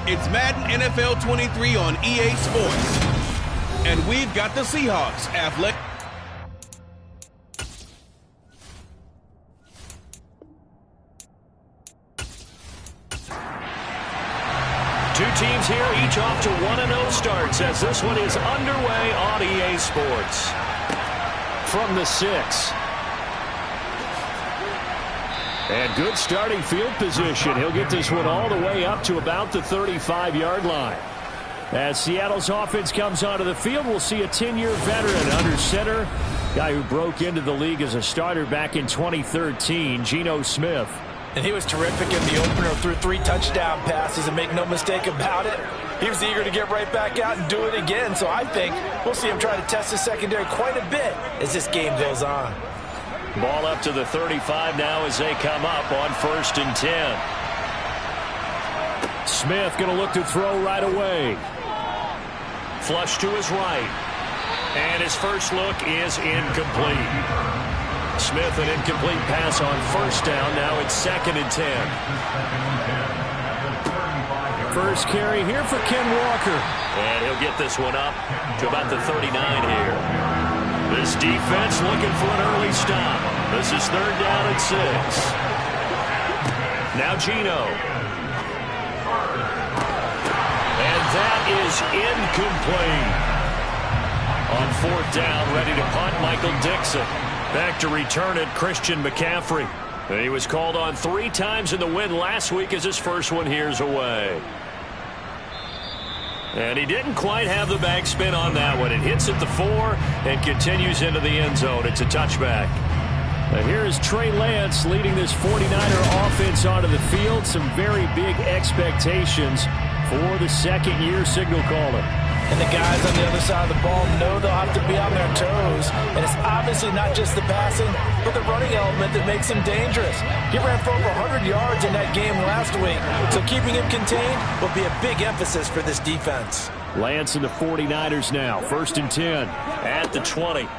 It's Madden NFL 23 on EA Sports. And we've got the Seahawks athletic. Two teams here, each off to 1-0 starts as this one is underway on EA Sports. From the 6. And good starting field position. He'll get this one all the way up to about the 35-yard line. As Seattle's offense comes onto the field, we'll see a 10-year veteran under center. Guy who broke into the league as a starter back in 2013, Geno Smith. And he was terrific in the opener, threw 3 touchdown passes, and make no mistake about it, he was eager to get right back out and do it again. So I think we'll see him try to test the secondary quite a bit as this game goes on. Ball up to the 35 now as they come up on 1st and 10. Smith going to look to throw right away. Flush to his right. And his first look is incomplete. Smith, an incomplete pass on 1st down. Now it's 2nd and 10. First carry here for Ken Walker. And he'll get this one up to about the 39 here. This defense looking for an early stop. This is 3rd down and 6. Now Geno. And that is incomplete. On 4th down, ready to punt, Michael Dixon. Back to return it, Christian McCaffrey. He was called on 3 times in the win last week as his first one here's away. And he didn't quite have the backspin on that one. It hits at the 4 and continues into the end zone. It's a touchback. Now here is Trey Lance leading this 49er offense onto the field. Some very big expectations for the second-year signal caller. And the guys on the other side of the ball know they'll have to be on their toes. And it's obviously not just the passing, but the running element that makes him dangerous. He ran for over 100 yards in that game last week. So keeping him contained will be a big emphasis for this defense. Lance and the 49ers now. 1st and 10 at the 20.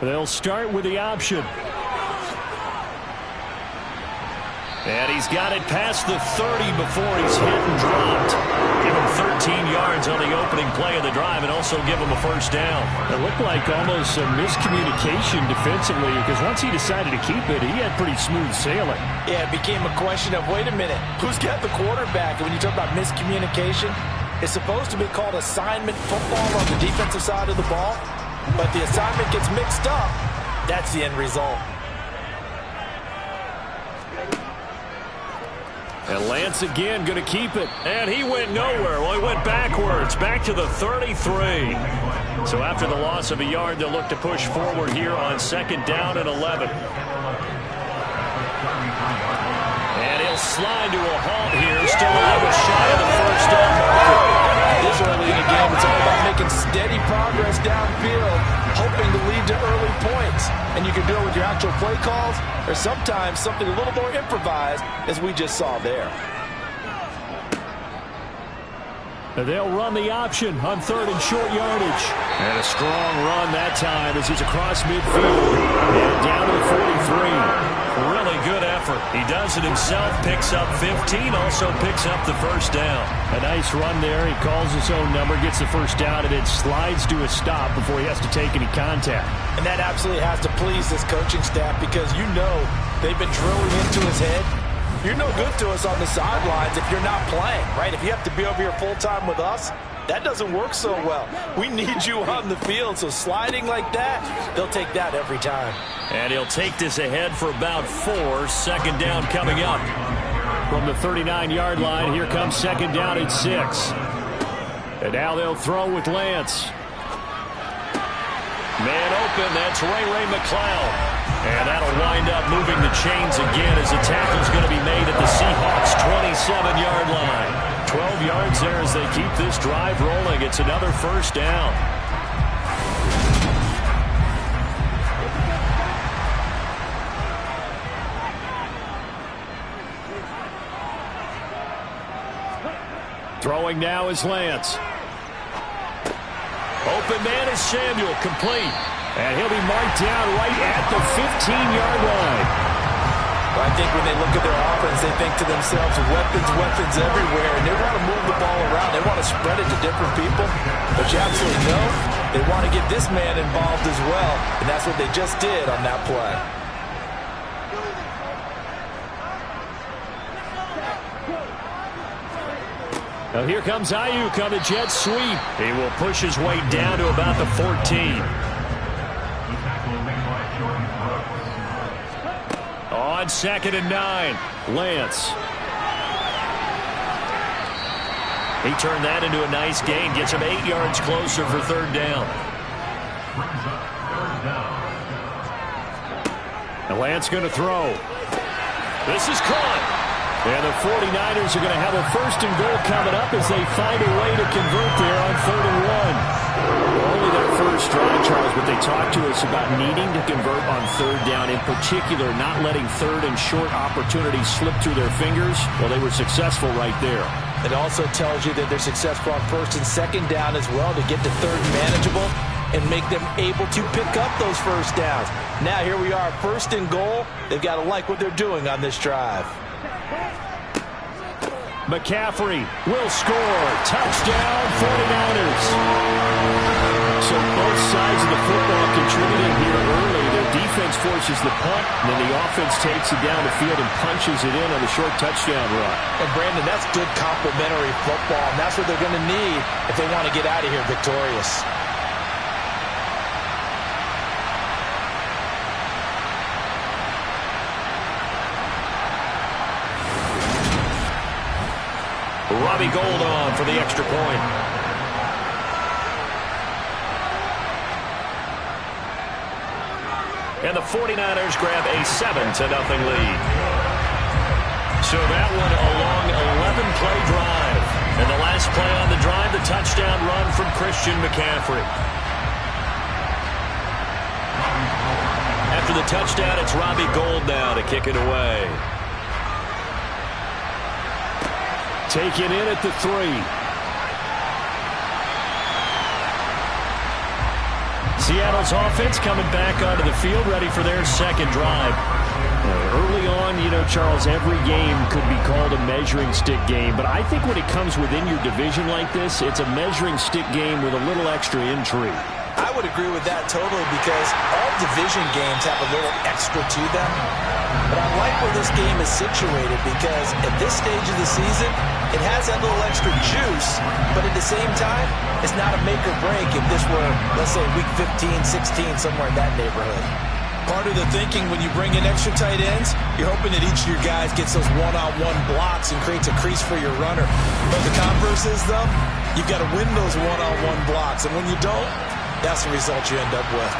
They'll start with the option. And he's got it past the 30 before he's hit and dropped. Give him 13 yards on the opening play of the drive and also give him a 1st down. It looked like almost some miscommunication defensively because once he decided to keep it, he had pretty smooth sailing. Yeah, it became a question of, wait a minute, who's got the quarterback? And when you talk about miscommunication, it's supposed to be called assignment football on the defensive side of the ball. But the assignment gets mixed up. That's the end result. And Lance again going to keep it. And he went nowhere. Well, he went backwards, back to the 33. So after the loss of a yard, they'll look to push forward here on 2nd down and 11. And he'll slide to a halt here, still a little shy of the 1st down marker. This early in the game, it's all about making steady progress downfield, hoping to lead to early points. And you can do it with your actual play calls, or sometimes something a little more improvised, as we just saw there. They'll run the option on 3rd and short yardage. And a strong run that time as he's across midfield and down to the 43. Really good effort. He does it himself, picks up 15, also picks up the 1st down. A nice run there. He calls his own number, gets the 1st down, and then slides to a stop before he has to take any contact. And that absolutely has to please this coaching staff because you know they've been drilling into his head. You're no good to us on the sidelines if you're not playing, right? If you have to be over here full-time with us, that doesn't work so well. We need you on the field, so sliding like that, they'll take that every time. And he'll take this ahead for about 4. 2nd down coming up. From the 39-yard line, here comes 2nd down and 6. And now they'll throw with Lance. Man open, that's Ray McLeod. And that'll wind up moving the chains again as the tackle's going to be made at the Seahawks' 27-yard line. 12 yards there as they keep this drive rolling. It's another 1st down. Throwing now is Lance. Open man is Samuel, complete. And he'll be marked down right at the 15-yard line. Well, I think when they look at their offense, they think to themselves, weapons, weapons everywhere, and they want to move the ball around. They want to spread it to different people. But you absolutely know they want to get this man involved as well, and that's what they just did on that play. Now here comes Ayuk on the jet sweep. He will push his way down to about the 14. On 2nd and 9, Lance. He turned that into a nice gain. Gets him 8 yards closer for 3rd down. And Lance going to throw. This is caught. And the 49ers are going to have a 1st and goal coming up as they find a way to convert there on 3rd and 1. Only their first drive, Charles, but they talked to us about needing to convert on 3rd down, in particular not letting 3rd and short opportunities slip through their fingers. Well, they were successful right there. It also tells you that they're successful on 1st and 2nd down as well to get to 3rd manageable and make them able to pick up those 1st downs. Now here we are, 1st and goal. They've got to like what they're doing on this drive. McCaffrey will score. Touchdown, 49ers. So both sides of the football contributing here early. Their defense forces the punt, and then the offense takes it down the field and punches it in on the short touchdown run. And Brandon, that's good complementary football, and that's what they're going to need if they want to get out of here victorious. Robbie Gould on for the extra point. And the 49ers grab a 7-0 lead. So that one a long 11-play drive. And the last play on the drive, the touchdown run from Christian McCaffrey. After the touchdown, it's Robbie Gould now to kick it away. Taken in at the 3. Seattle's offense coming back onto the field, ready for their 2nd drive. Early on, you know, Charles, every game could be called a measuring stick game, but I think when it comes within your division like this, it's a measuring stick game with a little extra intrigue. I would agree with that totally because all division games have a little extra to them. But I like where this game is situated because at this stage of the season, it has that little extra juice, but at the same time, it's not a make or break if this were, let's say, week 15, 16, somewhere in that neighborhood. Part of the thinking when you bring in extra tight ends, you're hoping that each of your guys gets those one-on-one blocks and creates a crease for your runner. But the converse is, though, you've got to win those one-on-one blocks, and when you don't, that's the result you end up with.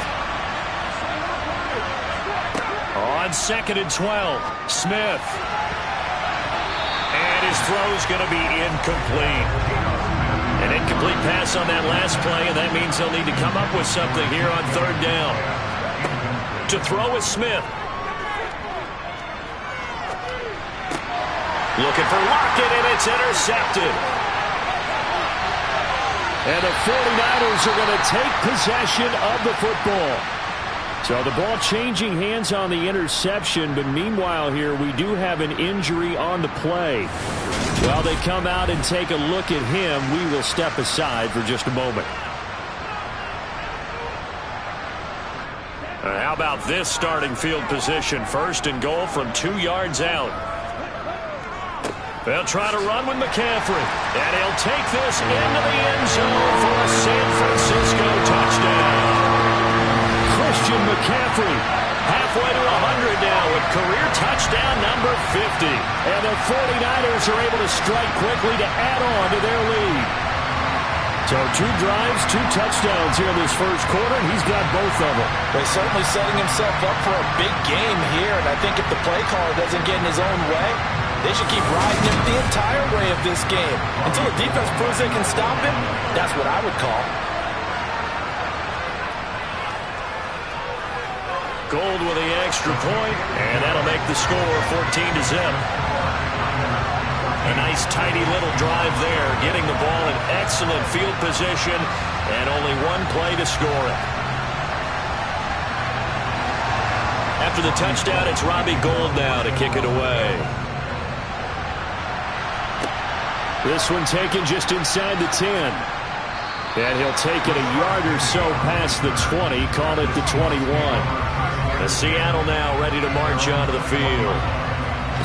On 2nd and 12, Smith. And his throw's going to be incomplete. An incomplete pass on that last play, and that means they'll need to come up with something here on 3rd down. To throw is Smith. Looking for Lockett, and it's intercepted. And the 49ers are going to take possession of the football. So the ball changing hands on the interception, but meanwhile here we do have an injury on the play. While they come out and take a look at him, we will step aside for just a moment. How about this starting field position? 1st and goal from 2 yards out. They'll try to run with McCaffrey. And he'll take this into the end zone for a San Francisco touchdown. Christian McCaffrey halfway to 100 now with career touchdown number 50. And the 49ers are able to strike quickly to add on to their lead. So 2 drives, 2 touchdowns here in this first quarter, and he's got both of them. He's certainly setting himself up for a big game here, and I think if the play caller doesn't get in his own way, they should keep riding him the entire way of this game. Until the defense proves they can stop him, that's what I would call. Gould with the extra point, and that'll make the score 14-0. A nice, tidy little drive there, getting the ball in excellent field position, and only 1 play to score it. After after the touchdown, it's Robbie Gould now to kick it away. This one taken just inside the 10. And he'll take it a yard or so past the 20, call it the 21. Seattle now ready to march onto the field.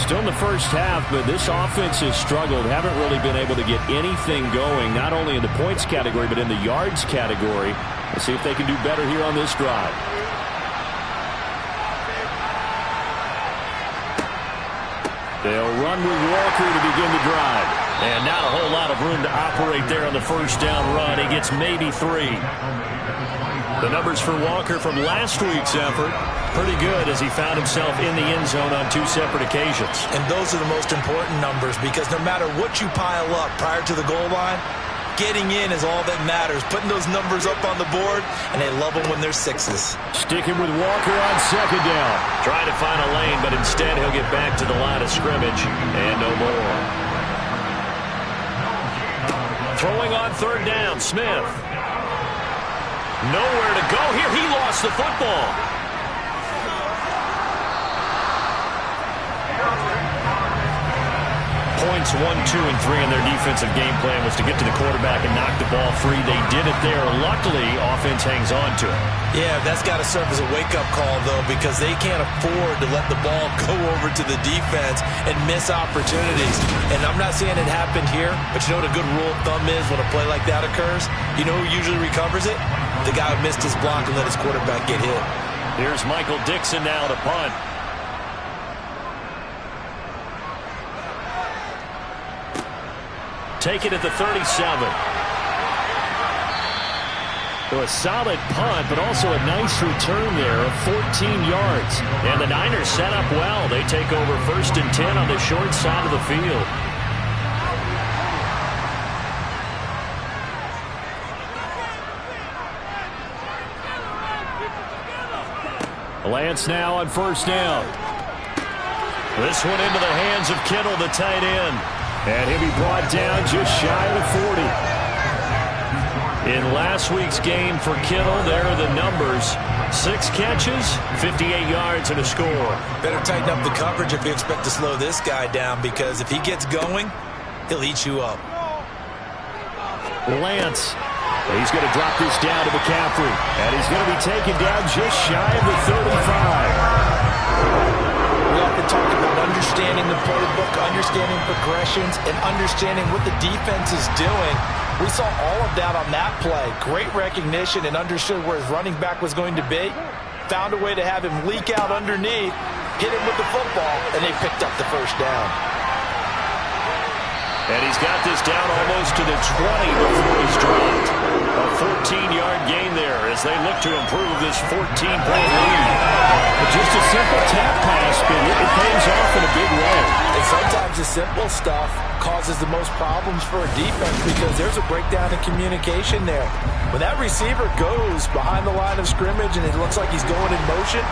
Still in the first half, but this offense has struggled. Haven't really been able to get anything going, not only in the points category, but in the yards category. Let's see if they can do better here on this drive. They'll run with Walker to begin the drive. And not a whole lot of room to operate there on the first down run. He gets maybe 3. The numbers for Walker from last week's effort, pretty good as he found himself in the end zone on 2 separate occasions. And those are the most important numbers because no matter what you pile up prior to the goal line, getting in is all that matters. Putting those numbers up on the board, and they love them when they're 6s. Sticking with Walker on second down. Trying to find a lane, but instead he'll get back to the line of scrimmage and no more. Throwing on third down, Smith. Nowhere to go here. He lost the football. Points 1, 2, and 3 in their defensive game plan was to get to the quarterback and knock the ball free. They did it there. Luckily, offense hangs on to it. Yeah, that's got to serve as a wake-up call, though, because they can't afford to let the ball go over to the defense and miss opportunities. And I'm not saying it happened here, but you know what a good rule of thumb is when a play like that occurs? You know who usually recovers it? The guy who missed his block and let his quarterback get hit. Here's Michael Dixon now to punt. Take it at the 37. So a solid punt, but also a nice return there of 14 yards. And the Niners set up well. They take over 1st and 10 on the short side of the field. Lance now on first down. This one into the hands of Kittle, the tight end. And he'll be brought down just shy of the 40. In last week's game for Kittle, there are the numbers. 6 catches, 58 yards, and a score. Better tighten up the coverage if you expect to slow this guy down, because if he gets going, he'll eat you up. Lance. He's going to drop this down to McCaffrey. And he's going to be taken down just shy of the 35. We often talk about understanding the playbook, understanding progressions, and understanding what the defense is doing. We saw all of that on that play. Great recognition and understood where his running back was going to be. Found a way to have him leak out underneath, hit him with the football, and they picked up the first down. And he's got this down almost to the 20 before he's dropped. A 14-yard gain there as they look to improve this 14-point lead. Just a simple tap pass, but it pays off in a big way. And sometimes the simple stuff causes the most problems for a defense because there's a breakdown in communication there. When that receiver goes behind the line of scrimmage and it looks like he's going in motion,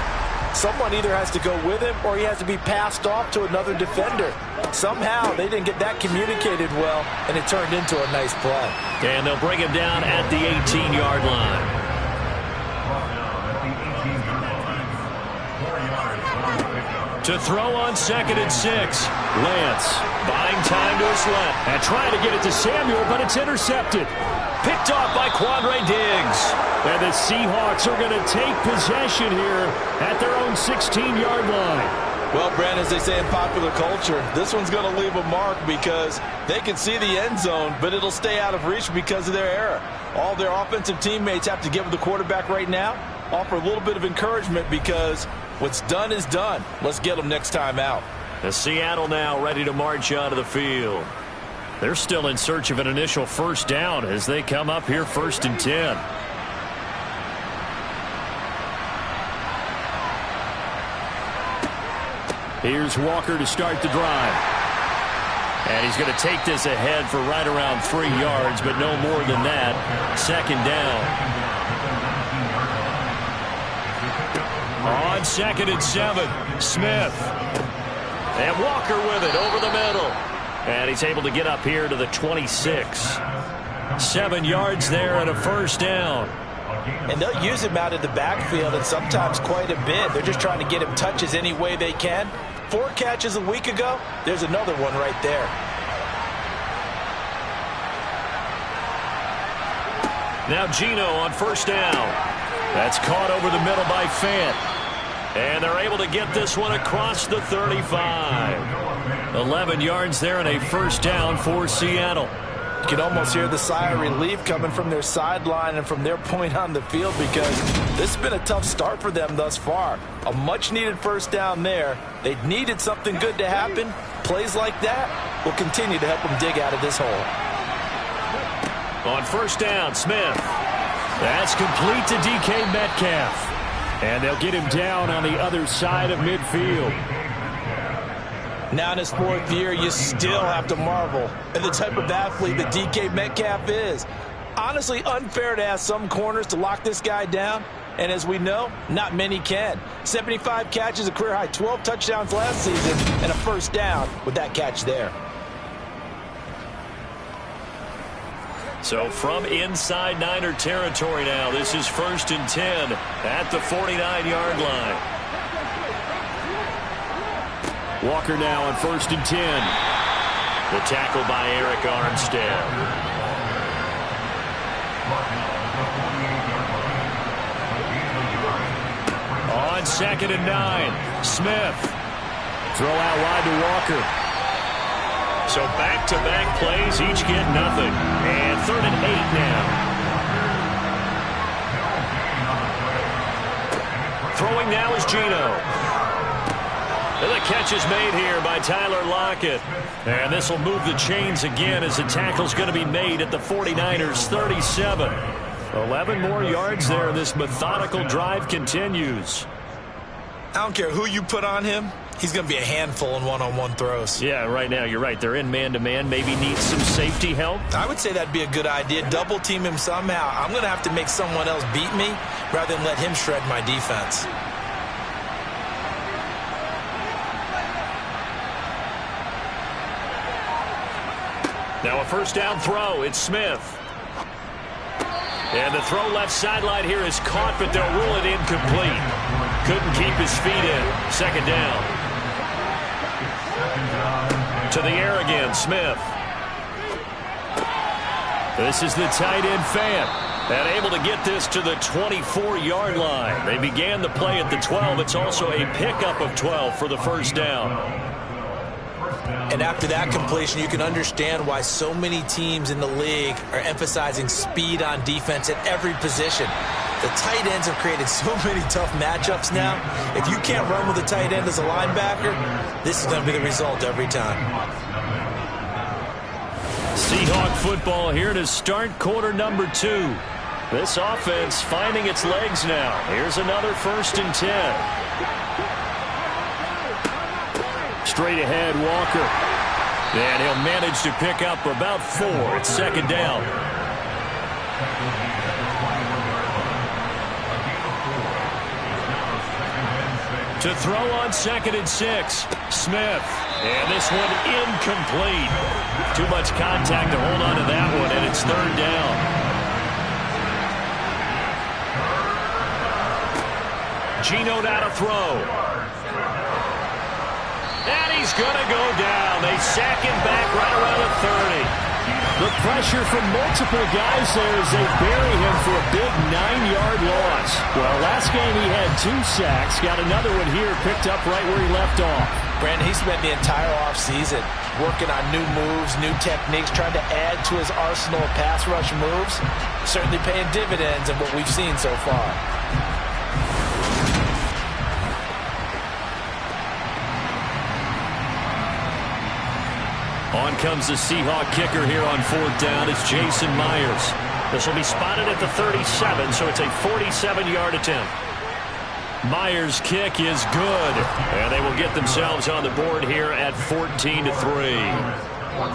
someone either has to go with him or he has to be passed off to another defender. Somehow they didn't get that communicated well, and it turned into a nice play. And they'll bring him down at the 18-yard line. To throw on 2nd and 6. Lance buying time to his left. And trying to get it to Samuel, but it's intercepted. Picked off by Quandre Diggs. And the Seahawks are going to take possession here at their own 16-yard line. Well, Brand, as they say in popular culture, this one's going to leave a mark because they can see the end zone, but it'll stay out of reach because of their error. All their offensive teammates have to get with the quarterback right now, offer a little bit of encouragement because what's done is done. Let's get them next time out. The Seattle now ready to march onto the field. They're still in search of an initial first down as they come up here 1st and 10. Here's Walker to start the drive. And he's going to take this ahead for right around 3 yards, but no more than that. 2nd down. On 2nd and 7, Smith. And Walker with it over the middle. And he's able to get up here to the 26. 7 yards there and a first down. And they'll use him out of the backfield, and sometimes quite a bit. They're just trying to get him touches any way they can. 4 catches a week ago, there's another one right there. Now Geno on first down. That's caught over the middle by Fant. And they're able to get this one across the 35. 11 yards there and a first down for Seattle. You can almost hear the sigh of relief coming from their sideline and from their point on the field, because this has been a tough start for them thus far. A much-needed first down there. They needed something good to happen. Plays like that will continue to help them dig out of this hole. On first down, Smith. That's complete to DK Metcalf. And they'll get him down on the other side of midfield. Now in his 4th year, you still have to marvel at the type of athlete that DK Metcalf is. Honestly, unfair to ask some corners to lock this guy down. And as we know, not many can. 75 catches, a career high 12 touchdowns last season, and a first down with that catch there. So from inside Niner territory now, this is 1st and 10 at the 49-yard line. Walker now on 1st and 10. The tackle by Eric Armstead. On 2nd and 9, Smith. Throw out wide to Walker. So back-to-back plays, each get nothing. And 3rd and 8 now. Throwing now is Geno. And the catch is made here by Tyler Lockett. And this will move the chains again as the tackle's going to be made at the 49ers' 37. 11 more yards there. This methodical drive continues. I don't care who you put on him. He's going to be a handful in one-on-one throws. Yeah, right now, you're right. They're in man-to-man. Maybe need some safety help. I would say that'd be a good idea. Double team him somehow. I'm going to have to make someone else beat me rather than let him shred my defense. Now a first down throw. It's Smith. And the throw left sideline here is caught, but they'll rule it incomplete. Couldn't keep his feet in. 2nd down. To the air again, Smith. This is the tight end Fant. And able to get this to the 24-yard line. They began the play at the 12. It's also a pickup of 12 for the first down. And after that completion, you can understand why so many teams in the league are emphasizing speed on defense at every position. The tight ends have created so many tough matchups now. If you can't run with a tight end as a linebacker, this is going to be the result every time. Seahawk football here to start quarter number 2. This offense finding its legs now. Here's another 1st and 10. Straight ahead, Walker. And he'll manage to pick up about 4. It's 2nd down. To throw on 2nd and 6. Smith. And this one incomplete. Too much contact to hold on to that one, and it's 3rd down. Geno now to throw. And he's going to go down. They sack him back right around the 30. The pressure from multiple guys there as they bury him for a big 9-yard loss. Well, last game he had 2 sacks. Got another one here picked up right where he left off. Brandon, he spent the entire offseason working on new moves, new techniques, trying to add to his arsenal of pass rush moves. Certainly paying dividends in what we've seen so far. On comes the Seahawk kicker here on 4th down. It's Jason Myers. This will be spotted at the 37, so it's a 47-yard attempt. Myers' kick is good, and they will get themselves on the board here at 14-3.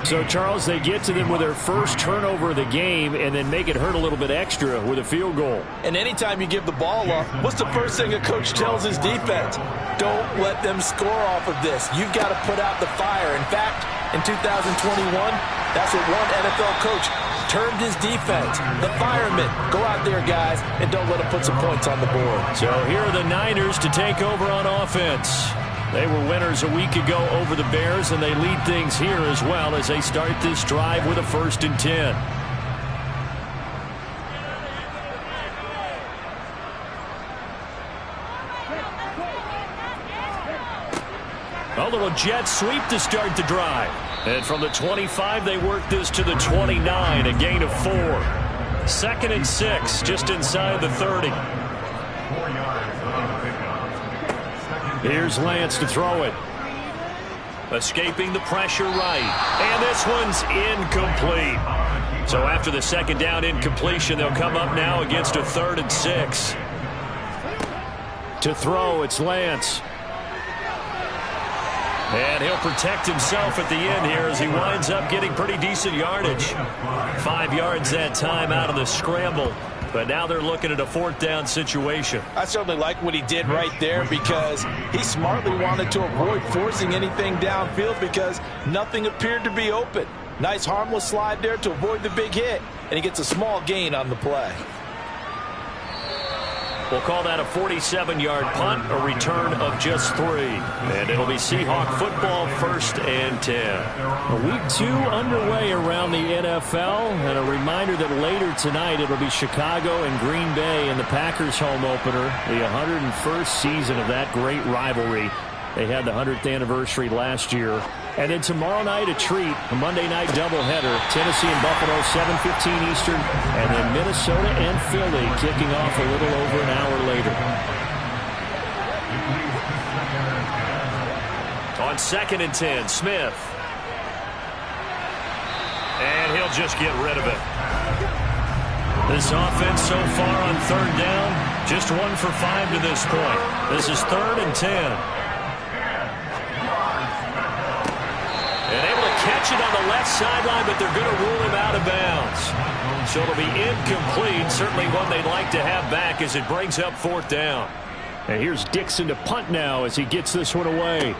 So, Charles, they get to them with their first turnover of the game and then make it hurt a little bit extra with a field goal. And anytime you give the ball up, what's the first thing a coach tells his defense? Don't let them score off of this. You've got to put out the fire. In fact, in 2021, that's what one NFL coach turned his defense. The firemen, go out there, guys, and don't let them put some points on the board. So here are the Niners to take over on offense. They were winners a week ago over the Bears, and they lead things here as well as they start this drive with a 1st and 10. A little jet sweep to start the drive. And from the 25, they work this to the 29, a gain of 4. 2nd and 6, just inside the 30. Here's Lance to throw it. Escaping the pressure right. And this one's incomplete. So after the 2nd down incompletion, they'll come up now against a 3rd and 6. To throw, it's Lance. And he'll protect himself at the end here as he winds up getting pretty decent yardage. 5 yards that time out of the scramble. But now they're looking at a 4th down situation. I certainly like what he did right there because he smartly wanted to avoid forcing anything downfield because nothing appeared to be open. Nice harmless slide there to avoid the big hit, and he gets a small gain on the play. We'll call that a 47-yard punt, a return of just 3. And it'll be Seahawk football, 1st and 10. Week 2 underway around the NFL. And a reminder that later tonight it'll be Chicago and Green Bay in the Packers home opener. The 101st season of that great rivalry. They had the 100th anniversary last year. And then tomorrow night, a treat, a Monday night doubleheader. Tennessee and Buffalo, 7:15 Eastern. And then Minnesota and Philly kicking off a little over an hour later. On 2nd and 10, Smith. And he'll just get rid of it. This offense so far on 3rd down, just 1 for 5 to this point. This is 3rd and 10. And able to catch it on the left sideline, but they're going to rule him out of bounds. So it'll be incomplete. Certainly one they'd like to have back as it brings up 4th down. And here's Dixon to punt now as he gets this one away.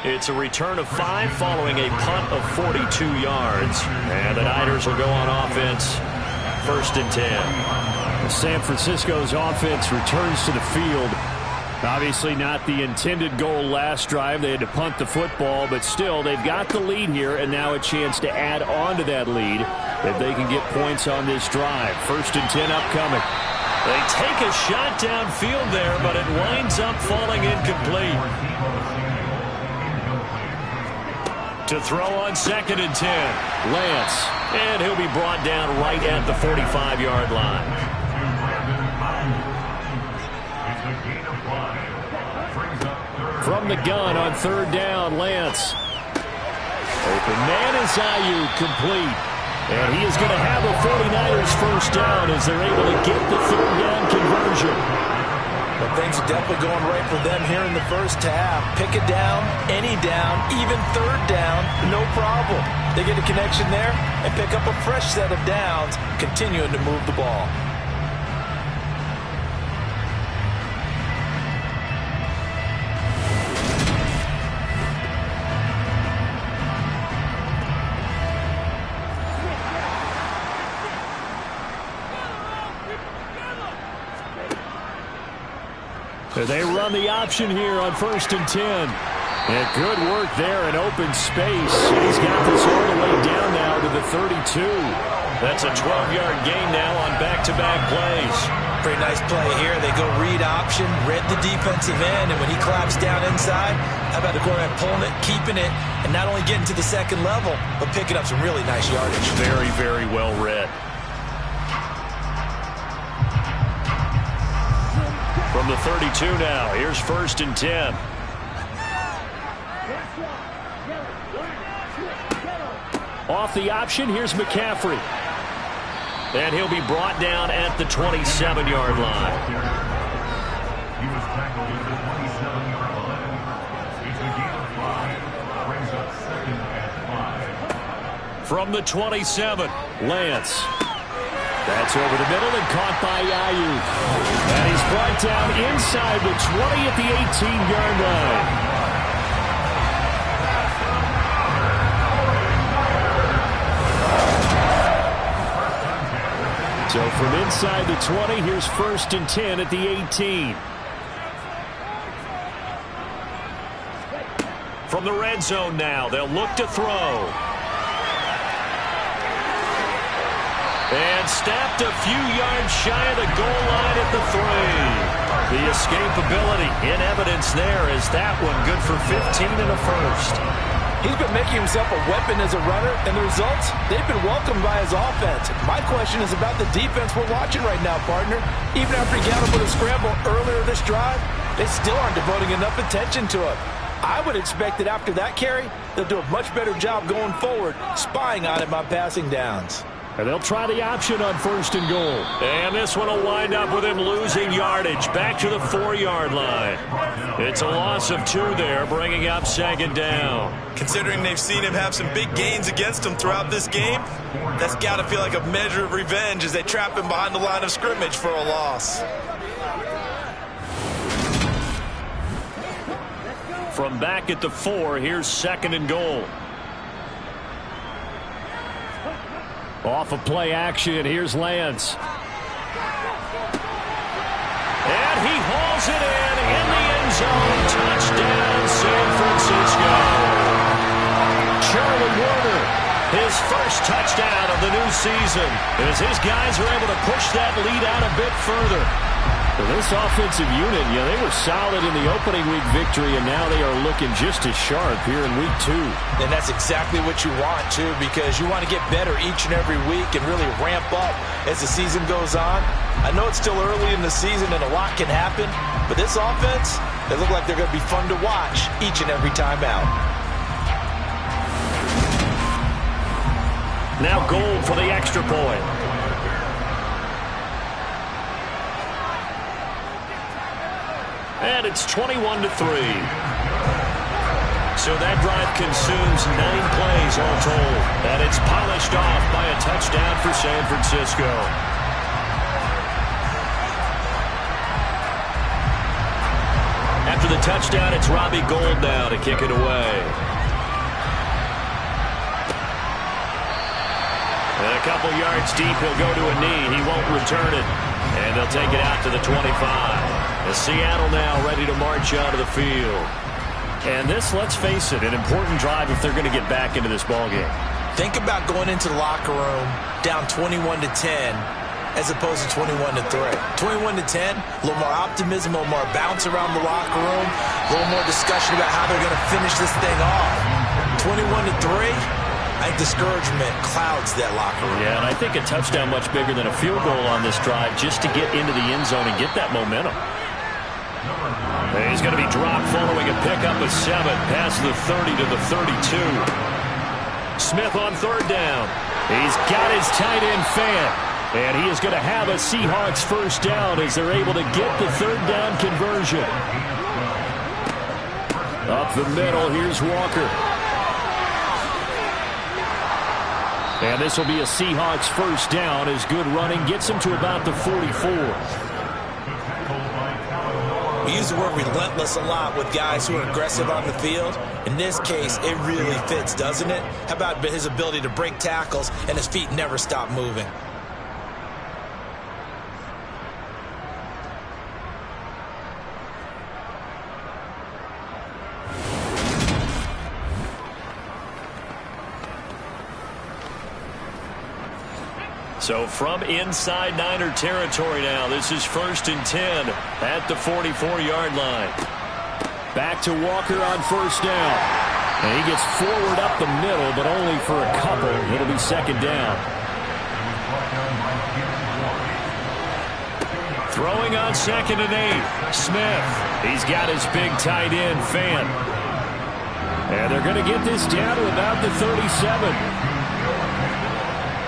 It's a return of 5 following a punt of 42 yards. And the Niners will go on offense, 1st and 10. San Francisco's offense returns to the field. Obviously not the intended goal last drive. They had to punt the football, but still they've got the lead here and now a chance to add on to that lead if they can get points on this drive. 1st and 10 upcoming. They take a shot downfield there, but it winds up falling incomplete. To throw on 2nd and 10, Lance. And he'll be brought down right at the 45-yard line. From the gun on 3rd down, Lance. Open man is Ayuk, complete. And he is going to have a 49ers 1st down as they're able to get the 3rd down conversion. But things are definitely going right for them here in the 1st half. Pick a down, any down, even 3rd down, no problem. They get a connection there and pick up a fresh set of downs, continuing to move the ball. They run the option here on 1st and 10. And good work there in open space. He's got this all the way down now to the 32. That's a 12-yard gain now on back-to-back plays. Pretty nice play here. They go read option, read the defensive end, and when he claps down inside, how about the quarterback pulling it, keeping it, and not only getting to the 2nd level, but picking up some really nice yardage. Very, very well read. From the 32 now, here's 1st and 10. Off the option, here's McCaffrey. And he'll be brought down at the 27-yard line. He was tackled at the 27-yard line. It's a gain of 5. Brings up 2nd and 5. From the 27, Lance. That's over the middle and caught by Ayuk. And he's brought down inside the 20 at the 18-yard line. So from inside the 20, here's 1st and 10 at the 18. From the red zone now, they'll look to throw. And snapped a few yards shy of the goal line at the 3. The escapability in evidence there is that one good for 15 and a first. He's been making himself a weapon as a runner, and the results, they've been welcomed by his offense. My question is about the defense we're watching right now, partner. Even after he got him with a scramble earlier this drive, they still aren't devoting enough attention to him. I would expect that after that carry, they'll do a much better job going forward, spying on him on passing downs. And they'll try the option on 1st and goal. And this one will wind up with him losing yardage back to the 4-yard line. It's a loss of 2 there, bringing up 2nd down. Considering they've seen him have some big gains against him throughout this game, that's got to feel like a measure of revenge as they trap him behind the line of scrimmage for a loss. From back at the 4, here's 2nd and goal. Off of play action, here's Lance. And he hauls it in the end zone. Touchdown, San Francisco. Charlie Warner, his first touchdown of the new season, as his guys are able to push that lead out a bit further. Well, this offensive unit, they were solid in the opening week victory, and now they are looking just as sharp here in week 2. And that's exactly what you want, too, because you want to get better each and every week and really ramp up as the season goes on. I know it's still early in the season and a lot can happen, but this offense, they look like they're going to be fun to watch each and every time out. Now Gold for the extra point. And it's 21-3. So that drive consumes 9 plays all told. And it's polished off by a touchdown for San Francisco. After the touchdown, it's Robbie Gould now to kick it away. And a couple yards deep, he'll go to a knee. He won't return it. And they'll take it out to the 25. As Seattle now ready to march onto the field. And this, let's face it, an important drive if they're going to get back into this ballgame. Think about going into the locker room down 21-10 as opposed to 21-3. 21-10, a little more optimism, a little more bounce around the locker room, a little more discussion about how they're going to finish this thing off. 21-3. I think discouragement clouds that locker room. Yeah, and I think a touchdown much bigger than a field goal on this drive just to get into the end zone and get that momentum. And he's going to be dropped following a pickup of 7 past the 30 to the 32. Smith on 3rd down. He's got his tight end Fan. And he is going to have a Seahawks 1st down as they're able to get the 3rd down conversion. Up the middle, here's Walker. And this will be a Seahawks 1st down as good running gets him to about the 44. We use the word relentless a lot with guys who are aggressive on the field. In this case, it really fits, doesn't it? How about his ability to break tackles and his feet never stop moving? So from inside Niner territory now, this is 1st and 10 at the 44-yard line. Back to Walker on 1st down. And he gets forward up the middle, but only for a couple. It'll be 2nd down. Throwing on 2nd and 8. Smith. He's got his big tight end, Fan. And they're going to get this down to about the 37.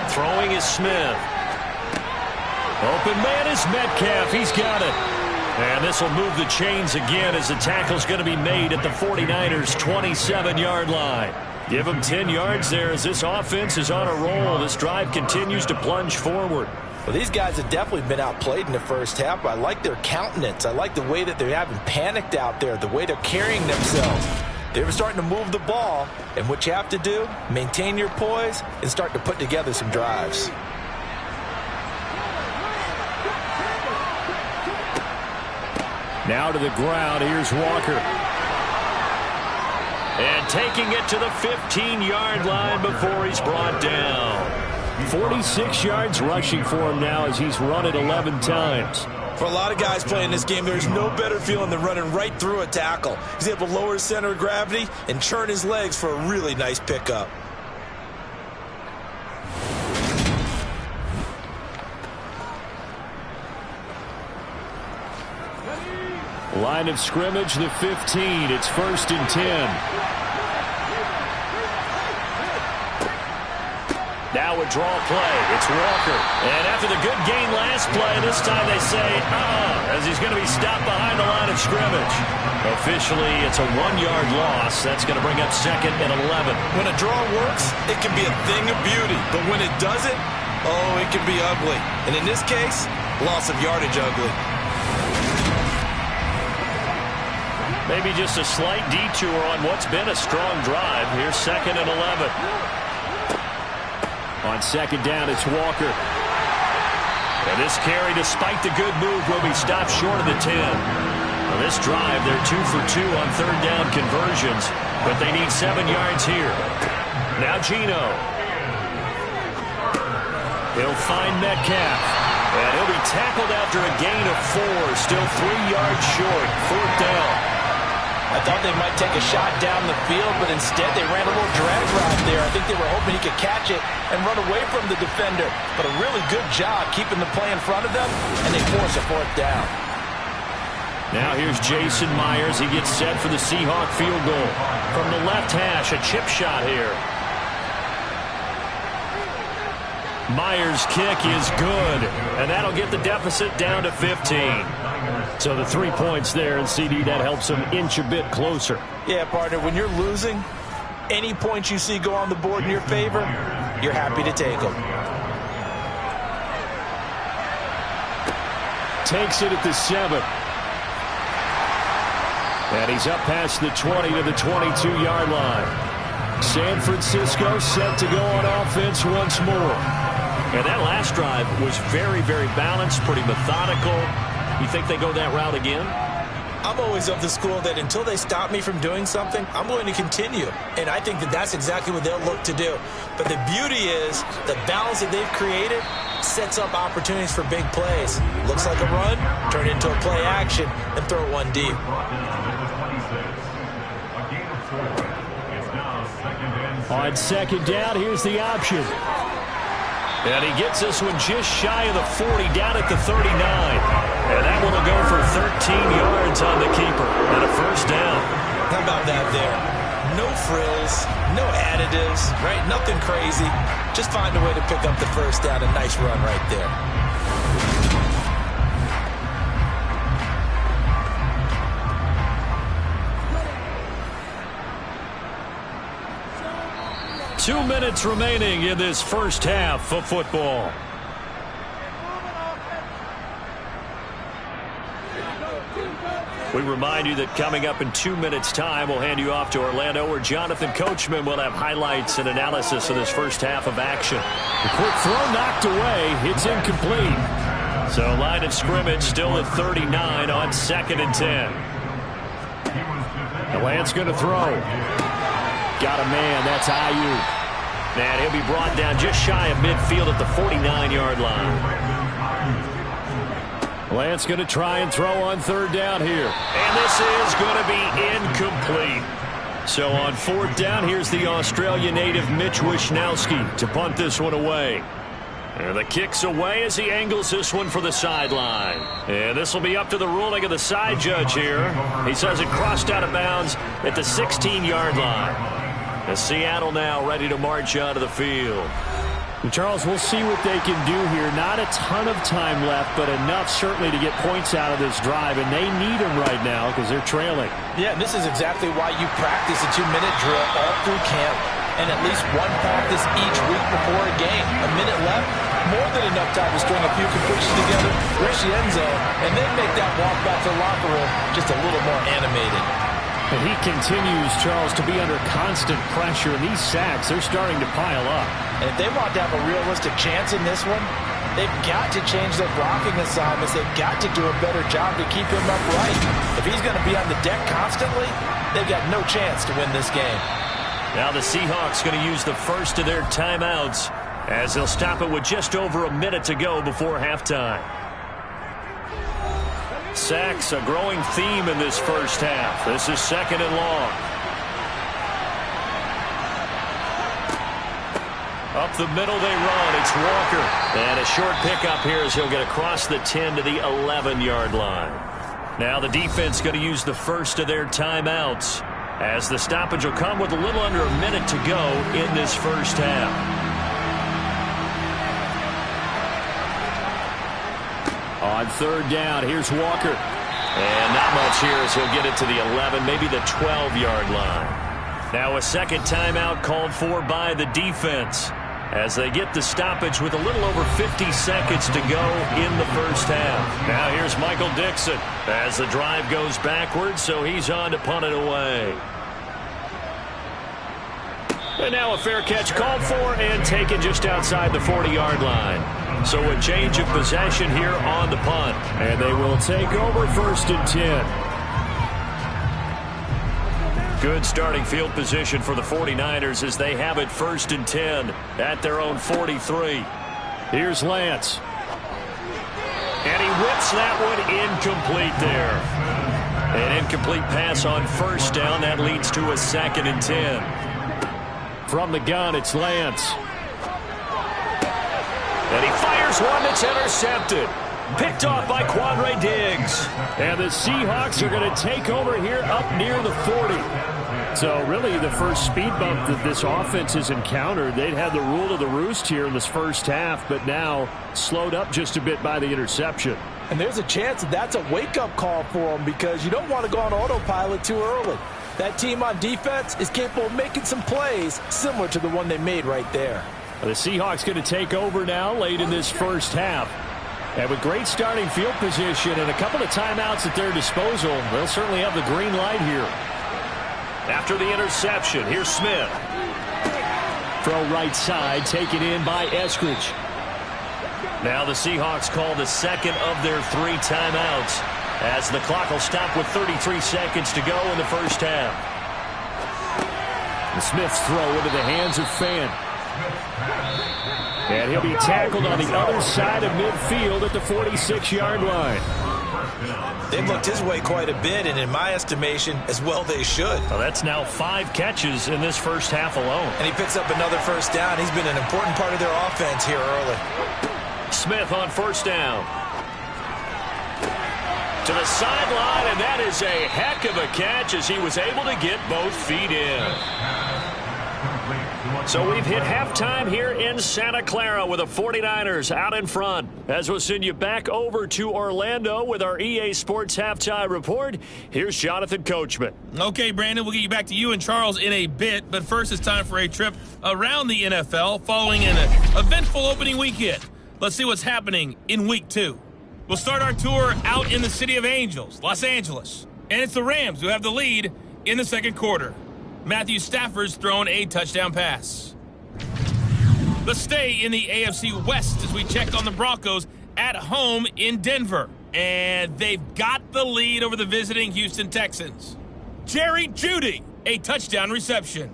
Throwing is Smith. Open man is Metcalf. He's got it. And this will move the chains again as the tackle's going to be made at the 49ers' 27-yard line. Give them 10 yards there as this offense is on a roll. This drive continues to plunge forward. Well, these guys have definitely been outplayed in the first half, but I like their countenance. I like the way that they haven't panicked out there, the way they're carrying themselves. They were starting to move the ball, and what you have to do, maintain your poise and start to put together some drives. Now to the ground. Here's Walker. And taking it to the 15-yard line before he's brought down. 46 yards rushing for him now as he's run it 11 times. For a lot of guys playing this game, there's no better feeling than running right through a tackle. He's able to lower his center of gravity and churn his legs for a really nice pickup. Line of scrimmage, the 15. It's 1st and 10. Now a draw play. It's Walker. And after the good gain last play, this time they say, as he's going to be stopped behind the line of scrimmage. Officially, it's a 1-yard loss. That's going to bring up 2nd and 11. When a draw works, it can be a thing of beauty. But when it doesn't, oh, it can be ugly. And in this case, loss of yardage ugly. Maybe just a slight detour on what's been a strong drive. Here's 2nd and 11. On 2nd down, it's Walker. And this carry, despite the good move, will be stopped short of the 10. Now this drive, they're 2 for 2 on 3rd down conversions, but they need 7 yards here. Now Gino. He'll find Metcalf. And he'll be tackled after a gain of 4, still 3 yards short. 4th down. I thought they might take a shot down the field, but instead they ran a little drag route there. I think they were hoping he could catch it and run away from the defender. But a really good job keeping the play in front of them, and they force a 4th down. Now here's Jason Myers. He gets set for the Seahawk field goal. From the left hash, a chip shot here. Myers' kick is good, and that'll get the deficit down to 15. So the 3 points there, and CD, that helps them inch a bit closer. Yeah, partner, when you're losing, any points you see go on the board in your favor, you're happy to take them. Takes it at the 7. And he's up past the 20 to the 22-yard line. San Francisco set to go on offense once more. And that last drive was very, very balanced, pretty methodical. You think they go that route again? I'm always of the school that until they stop me from doing something, I'm going to continue. And I think that that's exactly what they'll look to do. But the beauty is the balance that they've created sets up opportunities for big plays. Looks like a run, turn into a play action, and throw it one deep. On 2nd down, here's the option. And he gets this one just shy of the 40, down at the 39. And that one will go for 13 yards on the keeper and a 1st down. How about that there? No frills, no additives, right? Nothing crazy. Just find a way to pick up the 1st down. A nice run right there. 2 minutes remaining in this first half of football. We remind you that coming up in 2 minutes' time, we'll hand you off to Orlando, where Jonathan Coachman will have highlights and analysis of this first half of action. The quick throw knocked away. It's incomplete. So line of scrimmage still at 39 on 2nd and 10. The Lance going to throw. Got a man. That's Ayuk. And he'll be brought down just shy of midfield at the 49-yard line. Lance going to try and throw on 3rd down here. And this is going to be incomplete. So on 4th down, here's the Australian native Mitch Wishnowsky to punt this one away. And the kick's away as he angles this one for the sideline. And this will be up to the ruling of the side judge here. He says it crossed out of bounds at the 16-yard line. And Seattle now ready to march out of the field. Charles, we'll see what they can do here. Not a ton of time left, but enough certainly to get points out of this drive, and they need them right now because they're trailing. Yeah, this is exactly why you practice a 2-minute drill all through camp and at least one practice each week before a game. A minute left, more than enough time to string a few completions together, reach the end zone, and then make that walk back to the locker room just a little more animated. And he continues, Charles, to be under constant pressure, and these sacks, they're starting to pile up. And if they want to have a realistic chance in this one, They've got to change their blocking assignments. They've got to do a better job to keep him upright. If he's going to be on the deck constantly, they've got no chance to win this game. Now the Seahawks going to use the first of their timeouts as they'll stop it with just over a minute to go before halftime. Sacks, a growing theme in this first half. This is 2nd and long. Up the middle they run. It's Walker. And a short pickup here as he'll get across the 10 to the 11-yard line. Now the defense going to use the first of their timeouts as the stoppage will come with a little under a minute to go in this first half. On 3rd down, here's Walker. And not much here as he'll get it to the 11, maybe the 12-yard line. Now a second timeout called for by the defense as they get the stoppage with a little over 50 seconds to go in the first half. Now here's Michael Dixon as the drive goes backwards, so he's on to punt it away. And now a fair catch called for and taken just outside the 40-yard line. So a change of possession here on the punt. And they will take over 1st and 10. Good starting field position for the 49ers as they have it 1st and 10 at their own 43. Here's Lance. And he whips that one incomplete there. An incomplete pass on 1st down. That leads to a 2nd and 10. From the gun, it's Lance. And he fires one that's intercepted. Picked off by Quandre Diggs. And the Seahawks are going to take over here up near the 40. So really the first speed bump that this offense has encountered. They'd had the rule of the roost here in this first half, but now slowed up just a bit by the interception. And there's a chance that that's a wake-up call for them because you don't want to go on autopilot too early. That team on defense is capable of making some plays similar to the one they made right there. The Seahawks going to take over now late in this first half. And with great starting field position and a couple of timeouts at their disposal, they'll certainly have the green light here. After the interception, here's Smith. Throw right side, taken in by Eskridge. Now the Seahawks call the second of their 3 timeouts as the clock will stop with 33 seconds to go in the first half. The Smith's throw into the hands of Fan. And he'll be tackled on the other side of midfield at the 46-yard line. They've looked his way quite a bit, and in my estimation, as well they should. Well, that's now 5 catches in this first half alone. And he picks up another 1st down. He's been an important part of their offense here early. Smith on 1st down. To the sideline, and that is a heck of a catch as he was able to get both feet in. So we've hit halftime here in Santa Clara with the 49ers out in front. As we'll send you back over to Orlando with our EA Sports Halftime Report, here's Jonathan Coachman. Okay, Brandon, we'll get you back to you and Charles in a bit, but first it's time for a trip around the NFL following an eventful opening weekend. Let's see what's happening in Week 2. We'll start our tour out in the City of Angels, Los Angeles. And it's the Rams who have the lead in the second quarter. Matthew Stafford's thrown a touchdown pass. Let's stay in the AFC West as we check on the Broncos at home in Denver. And they've got the lead over the visiting Houston Texans. Jerry Jeudy, a touchdown reception.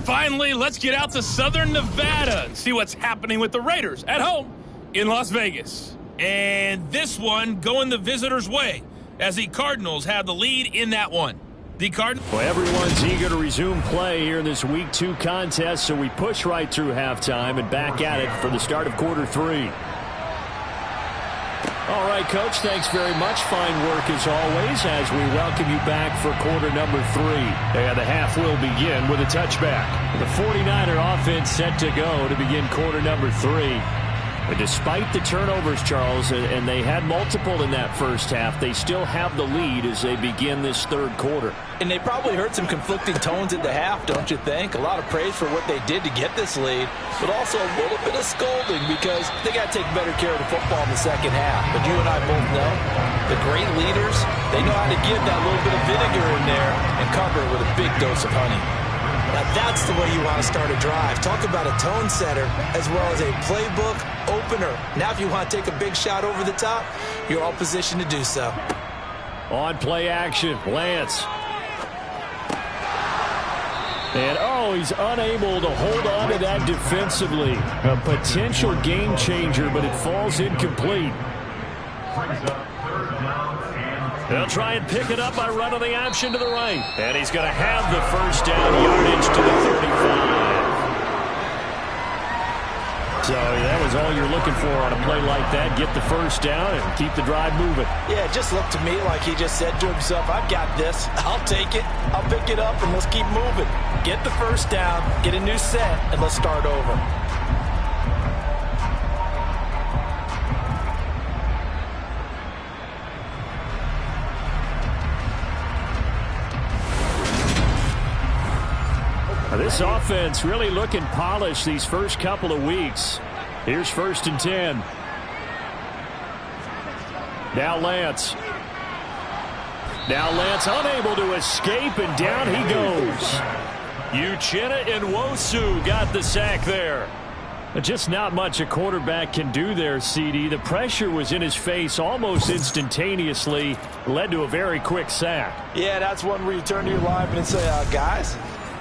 Finally, let's get out to Southern Nevada and see what's happening with the Raiders at home in Las Vegas. And this one going the visitors' way as the Cardinals have the lead in that one. Well, everyone's eager to resume play here in this Week 2 contest, so we push right through halftime and back at it for the start of quarter 3. All right, Coach, thanks very much. Fine work as always as we welcome you back for quarter number 3. And the half will begin with a touchback. The 49er offense set to go to begin quarter number 3. But despite the turnovers, Charles, and they had multiple in that first half, they still have the lead as they begin this third quarter. And they probably heard some conflicting tones at the half, don't you think? A lot of praise for what they did to get this lead, but also a little bit of scolding because they got to take better care of the football in the second half. But you and I both know the great leaders, they know how to give that little bit of vinegar in there and cover it with a big dose of honey. I Now that's the way you want to start a drive. Talk about a tone setter as well as a playbook opener. Now if you want to take a big shot over the top, you're all positioned to do so. On play action, Lance. And, oh, he's unable to hold on to that defensively. A potential game changer, but it falls incomplete. They'll try and pick it up by running the option to the right. And he's going to have the first down, yardage to the 35. So that was all you're looking for on a play like that. Get the first down and keep the drive moving. Yeah, it just looked to me like he just said to himself, I've got this. I'll take it. I'll pick it up, and let's keep moving. Get the first down, get a new set, and let's start over. This offense really looking polished these first couple of weeks. Here's 1st and 10. Now Lance. Now Lance unable to escape, and down he goes. Uchenna and Nwosu got the sack there. Just not much a quarterback can do there, CD. The pressure was in his face almost instantaneously. Led to a very quick sack. Yeah, that's one where you turn to your lineman and say, guys,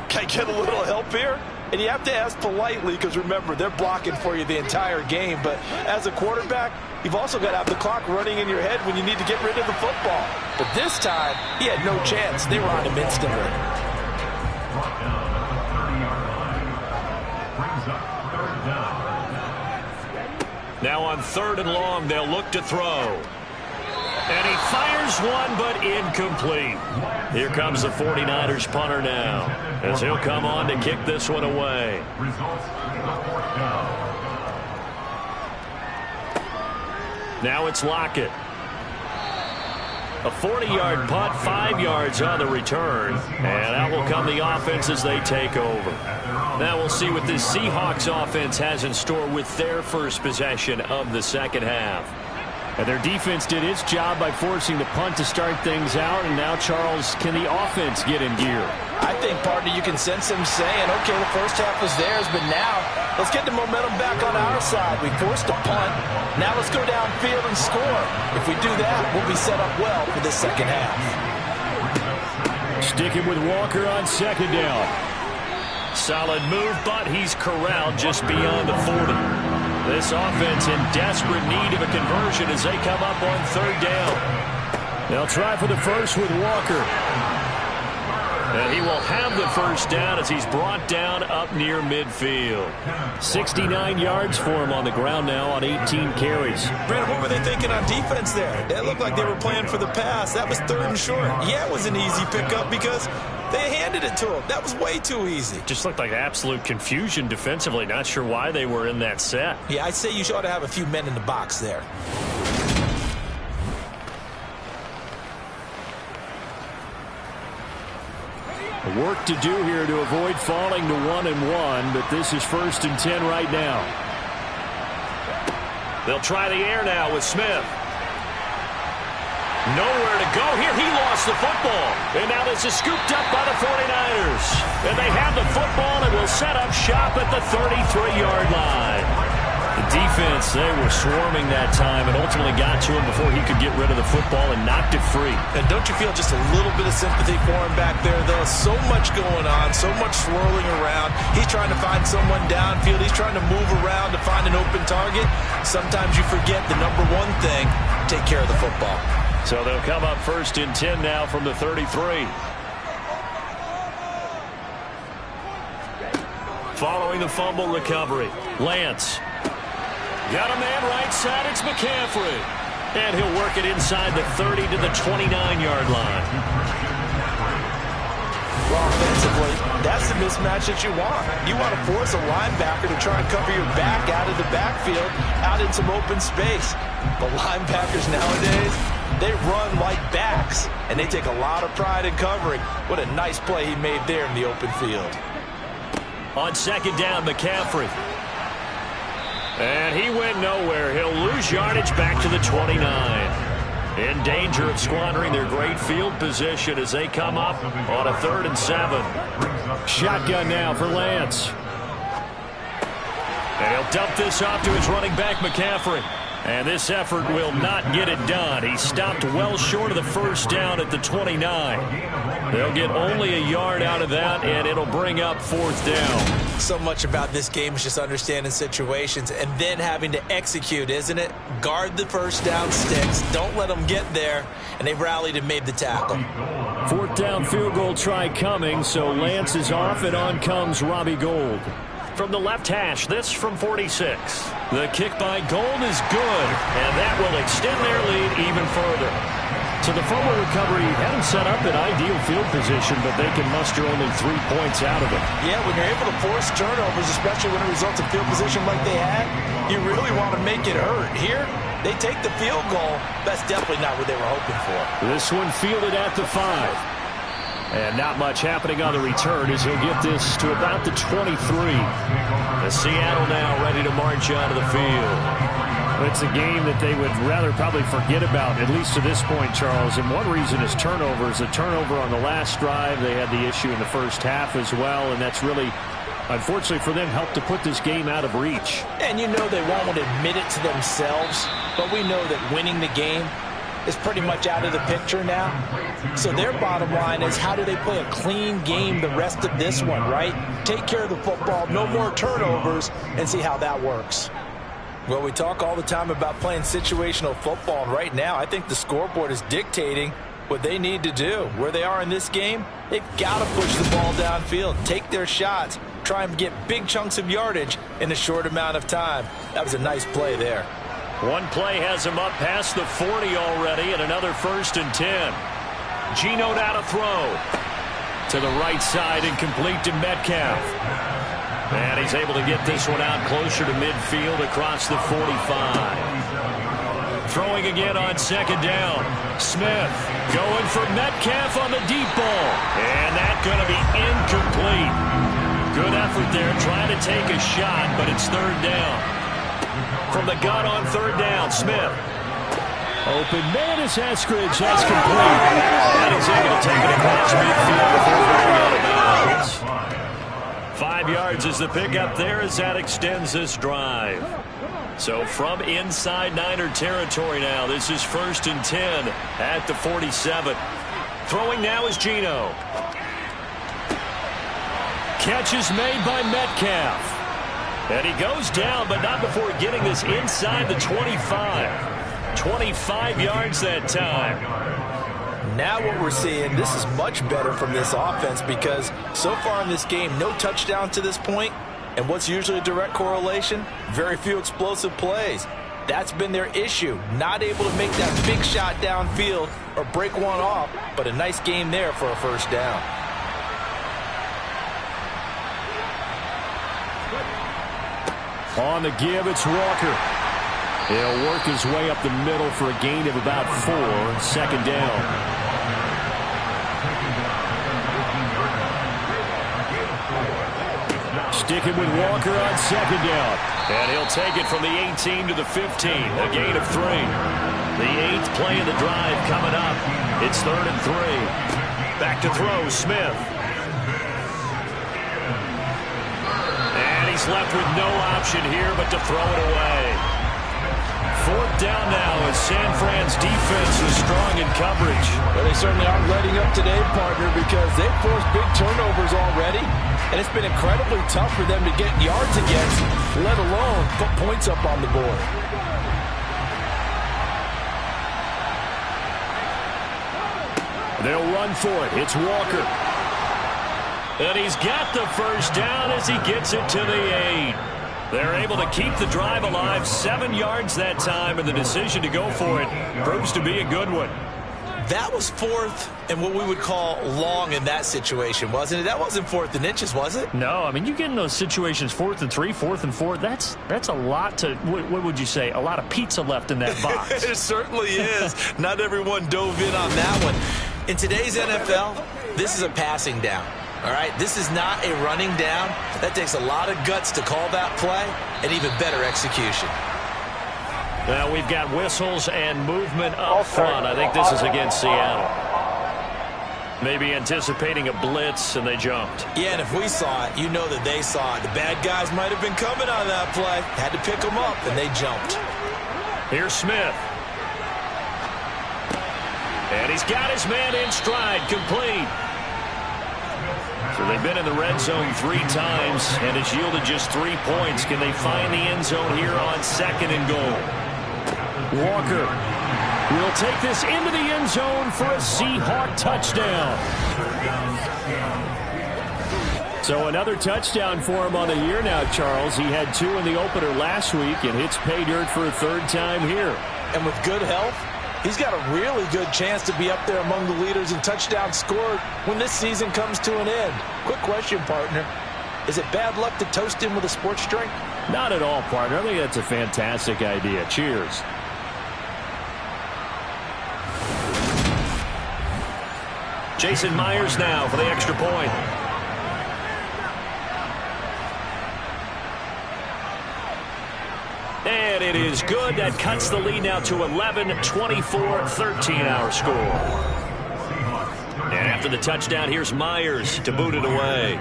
can I get a little help here? And you have to ask politely because, remember, they're blocking for you the entire game. But as a quarterback, you've also got to have the clock running in your head when you need to get rid of the football. But this time, he had no chance. They were on him instantly. Brought down at the 30-yard line. Brings up 3rd down. Now on 3rd and long, they'll look to throw. And he fires one, but incomplete. Here comes the 49ers punter now, as he'll come on to kick this one away. Results, the 4th down. Now it's Lockett. A 40-yard punt, 5 yards on the return. And out will come the offense as they take over. Now we'll see what this Seahawks offense has in store with their first possession of the second half. And their defense did its job by forcing the punt to start things out. And now, Charles, can the offense get in gear? I think, partner, you can sense him saying, okay, the first half was theirs, but now let's get the momentum back on our side. We forced a punt. Now let's go downfield and score. If we do that, we'll be set up well for the second half. Sticking with Walker on 2nd down. Solid move, but he's corralled just beyond the 40. This offense in desperate need of a conversion as they come up on 3rd down. They'll try for the first with Walker. And he will have the first down as he's brought down up near midfield. 69 yards for him on the ground now on 18 carries. Brandon, what were they thinking on defense there? They looked like they were playing for the pass. That was 3rd and short. Yeah, it was an easy pickup because they handed it to him. That was way too easy. Just looked like absolute confusion defensively. Not sure why they were in that set. Yeah, I'd say you ought to have a few men in the box there. Work to do here to avoid falling to 1-1, but this is 1st and 10 right now. They'll try the air now with Smith. Nowhere to go here. He lost the football. And now this is scooped up by the 49ers. And they have the football and will set up shop at the 33-yard line. The defense, they were swarming that time and ultimately got to him before he could get rid of the football and knocked it free. And don't you feel just a little bit of sympathy for him back there, though? So much going on, so much swirling around. He's trying to find someone downfield. He's trying to move around to find an open target. Sometimes you forget the number one thing, take care of the football. So they'll come up 1st and 10 now from the 33. Following the fumble recovery, Lance. Got a man right side, it's McCaffrey. And he'll work it inside the 30 to the 29-yard line. Well, offensively, that's the mismatch that you want. You want to force a linebacker to try and cover your back out of the backfield, out in some open space. The linebackers nowadays, they run like backs, and they take a lot of pride in covering. What a nice play he made there in the open field. On 2nd down, McCaffrey. And he went nowhere. He'll lose yardage back to the 29. In danger of squandering their great field position as they come up on a 3rd and 7. Shotgun now for Lance. And he'll dump this off to his running back, McCaffrey. And this effort will not get it done. He stopped well short of the first down at the 29. They'll get only a yard out of that, and it'll bring up 4th down. So much about this game is just understanding situations and then having to execute, isn't it? Guard the first down sticks. Don't let them get there. And they rallied and made the tackle. 4th down field goal try coming, so Lance is off, and on comes Robbie Gould. From the left hash, this from 46. The kick by Gould is good, and that will extend their lead even further. So the fumble recovery hadn't set up an ideal field position, but they can muster only 3 points out of it. Yeah, when you're able to force turnovers, especially when it results in field position like they had, you really want to make it hurt. Here, they take the field goal. That's definitely not what they were hoping for. This one fielded at the 5. And not much happening on the return as he'll get this to about the 23. The Seattle now ready to march onto the field. It's a game that they would rather probably forget about, at least to this point, Charles. And one reason is turnovers. A turnover on the last drive. They had the issue in the first half as well, and that's really, unfortunately for them, helped to put this game out of reach. And you know they won't admit it to themselves, but we know that winning the game is pretty much out of the picture now. So their bottom line is, how do they play a clean game the rest of this one, right? Take care of the football, no more turnovers, and see how that works. Well, we talk all the time about playing situational football, and right now I think the scoreboard is dictating what they need to do. Where they are in this game, they've got to push the ball downfield, take their shots, try and get big chunks of yardage in a short amount of time. That was a nice play there. One play has him up past the 40 already, and another 1st and 10. Geno now to throw. To the right side and complete to Metcalf. And he's able to get this one out closer to midfield across the 45. Throwing again on 2nd down. Smith going for Metcalf on the deep ball. And that's going to be incomplete. Good effort there trying to take a shot, but it's 3rd down. From the gun on 3rd down, Smith. Open man is Eskridge. That's complete. And he's able to take it across midfield before going out of bounds. 5 yards is the pickup there as that extends this drive. So from inside Niner territory now, this is 1st and 10 at the 47. Throwing now is Geno. Catch is made by Metcalf. And he goes down, but not before getting this inside the 25. 25 yards that time. Now what we're seeing, this is much better from this offense, because so far in this game, no touchdown to this point. And what's usually a direct correlation? Very few explosive plays. That's been their issue. Not able to make that big shot downfield or break one off, but a nice game there for a 1st down. On the give, it's Walker. He'll work his way up the middle for a gain of about 4. 2nd down. Sticking with Walker on 2nd down. And he'll take it from the 18 to the 15. A gain of 3. The 8th play of the drive coming up. It's 3rd and 3. Back to throw, Smith. He's left with no option here but to throw it away. 4th down now as San Fran's defense is strong in coverage. Well, they certainly aren't letting up today, partner, because they've forced big turnovers already, and it's been incredibly tough for them to get yards against, let alone put points up on the board. They'll run for it. It's Walker. And he's got the 1st down as he gets it to the 8. They're able to keep the drive alive. 7 yards that time, and the decision to go for it proves to be a good one. That was 4th and what we would call long in that situation, wasn't it? That wasn't 4th and inches, was it? No, I mean, you get in those situations, 4th and 3, 4th and 4. That's a lot to, what would you say, a lot of pizza left in that box. It certainly is. Not everyone dove in on that one. In today's NFL, this is a passing down. All right, this is not a running down. That takes a lot of guts to call that play, and even better execution. Now we've got whistles and movement up front. I think this is against Seattle. Maybe anticipating a blitz, and they jumped. Yeah, and if we saw it, you know that they saw it. The bad guys might have been coming on that play. Had to pick them up, and they jumped. Here's Smith. And he's got his man in stride, complete. So they've been in the red zone 3 times, and it's yielded just 3 points. Can they find the end zone here on 2nd and goal? Walker will take this into the end zone for a Seahawk touchdown. So another touchdown for him on the year now, Charles. He had 2 in the opener last week and hits pay dirt for a 3rd time here. And with good health, he's got a really good chance to be up there among the leaders in touchdowns scored when this season comes to an end. Quick question, partner. Is it bad luck to toast him with a sports drink? Not at all, partner. I think that's a fantastic idea. Cheers. Jason Myers now for the extra point. And it is good. That cuts the lead now to 11, 24-13 our score. And after the touchdown, here's Myers to boot it away.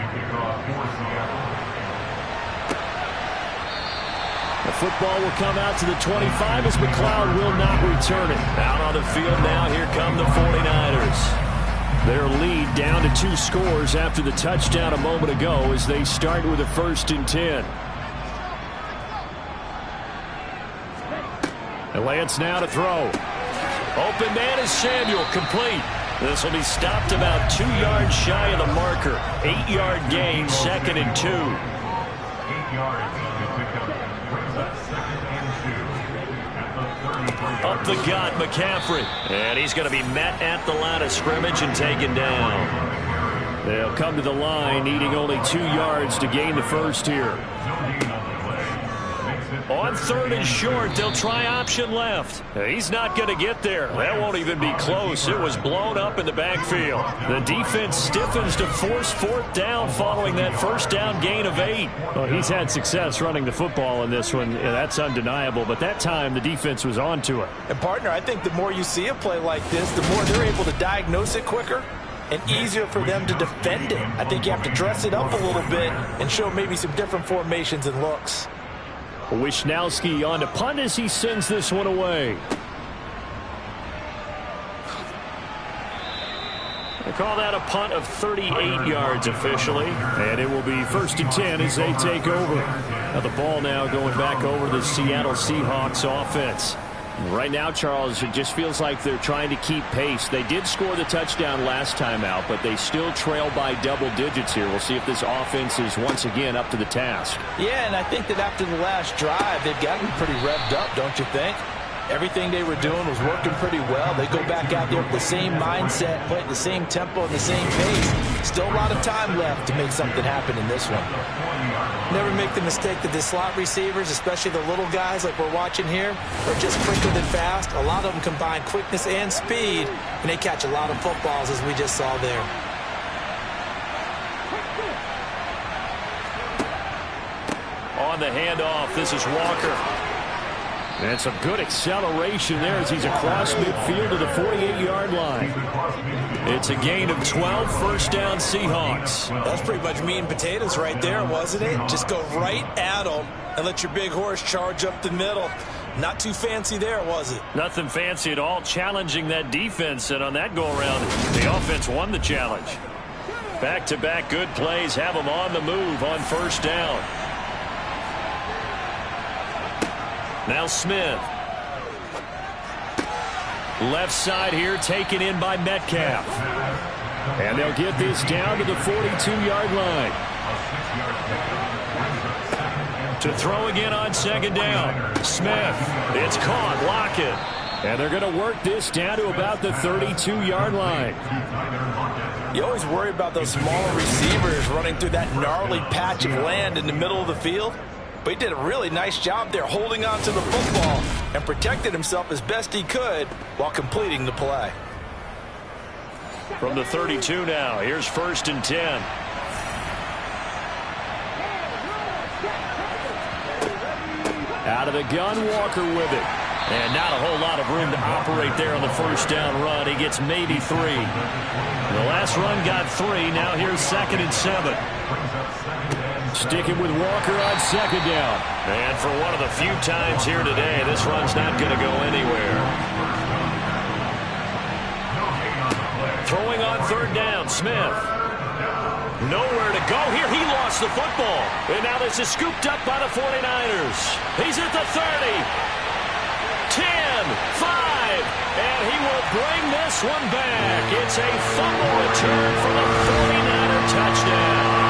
The football will come out to the 25 as McLeod will not return it. Out on the field now, here come the 49ers. Their lead down to 2 scores after the touchdown a moment ago as they start with a 1st and 10. And Lance now to throw. Open man is Samuel, complete. This will be stopped about 2 yards shy of the marker. 8-yard gain, 2nd and 2. 8 yards. Brings up 2nd and 2. Up the gut, McCaffrey. And he's going to be met at the line of scrimmage and taken down. They'll come to the line needing only 2 yards to gain the 1st here. On 3rd and short, they'll try option left. He's not going to get there. That won't even be close. It was blown up in the backfield. The defense stiffens to force 4th down following that 1st down gain of 8. Well, he's had success running the football in this one. Yeah, that's undeniable. But that time, the defense was on to it. And, partner, I think the more you see a play like this, the more they're able to diagnose it quicker and easier for them to defend it. I think you have to dress it up a little bit and show maybe some different formations and looks. Wisnowski on to punt as he sends this one away. They call that a punt of 38 yards officially. And it will be 1st and 10 as they take over. Now the ball now going back over the Seattle Seahawks offense. Right now, Charles, it just feels like they're trying to keep pace. They did score the touchdown last time out, but they still trail by double digits here. We'll see if this offense is once again up to the task. Yeah, and I think that after the last drive, they've gotten pretty revved up, don't you think? Everything they were doing was working pretty well. They go back out there with the same mindset, play at the same tempo and the same pace. Still a lot of time left to make something happen in this one. Never make the mistake that the slot receivers, especially the little guys like we're watching here, are just quicker than fast. A lot of them combine quickness and speed, and they catch a lot of footballs as we just saw there. On the handoff, this is Walker. And some good acceleration there as he's across midfield to the 48-yard line. It's a gain of 12, 1st down Seahawks. That's pretty much meat and potatoes right there, wasn't it? Just go right at them and let your big horse charge up the middle. Not too fancy there, was it? Nothing fancy at all, challenging that defense. And on that go-around, the offense won the challenge. Back-to-back good plays have them on the move on 1st down. Now Smith. Left side here taken in by Metcalf. And they'll get this down to the 42-yard line. To throw again on 2nd down. Smith. It's caught. Lockett. And they're going to work this down to about the 32-yard line. You always worry about those smaller receivers running through that gnarly patch of land in the middle of the field. But he did a really nice job there holding on to the football and protected himself as best he could while completing the play. From the 32 now, here's 1st and 10. Out of the gun, Walker with it. And not a whole lot of room to operate there on the first down run. He gets maybe 3. The last run got 3. Now here's 2nd and 7. Sticking with Walker on 2nd down. And for one of the few times here today, this run's not going to go anywhere. Throwing on 3rd down, Smith. Nowhere to go here. He lost the football. And now this is scooped up by the 49ers. He's at the 30. 10, 5, and he will bring this one back. It's a fumble return for the 49er touchdown.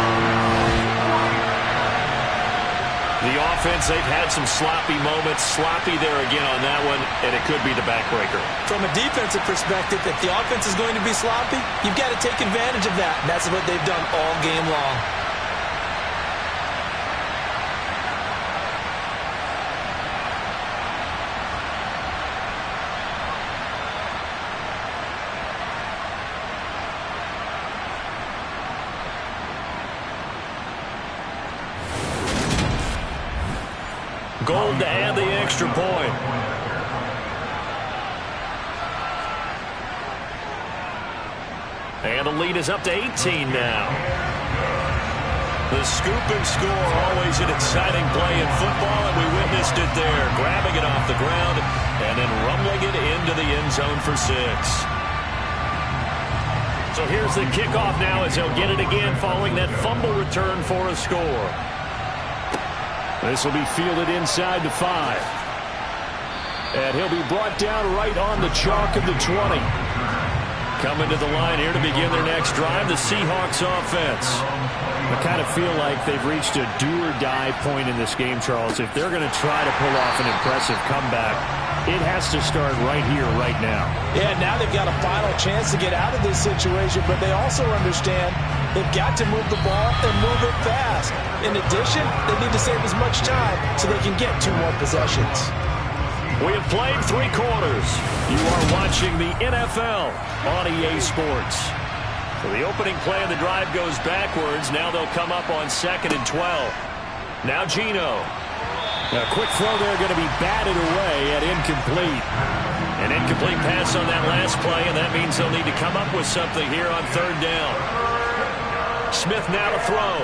The offense, they've had some sloppy moments. Sloppy there again on that one, and it could be the backbreaker. From a defensive perspective, if the offense is going to be sloppy, you've got to take advantage of that. And that's what they've done all game long. Gold to add the extra point. And the lead is up to 18 now. The scoop and score, always an exciting play in football, and we witnessed it there. Grabbing it off the ground and then rumbling it into the end zone for 6. So here's the kickoff now as they'll get it again following that fumble return for a score. This will be fielded inside the 5. And he'll be brought down right on the chalk of the 20. Coming to the line here to begin their next drive, the Seahawks offense. I kind of feel like they've reached a do-or-die point in this game, Charles. If they're going to try to pull off an impressive comeback, it has to start right here, right now. Yeah, now they've got a final chance to get out of this situation, but they also understand they've got to move the ball and move it fast. In addition, they need to save as much time so they can get 2 more possessions. We have played 3 quarters. You are watching the NFL on EA Sports. So the opening play of the drive goes backwards. Now they'll come up on 2nd and 12. Now Geno. A quick throw there going to be batted away at incomplete. An incomplete pass on that last play, and that means they'll need to come up with something here on 3rd down. Smith now to throw.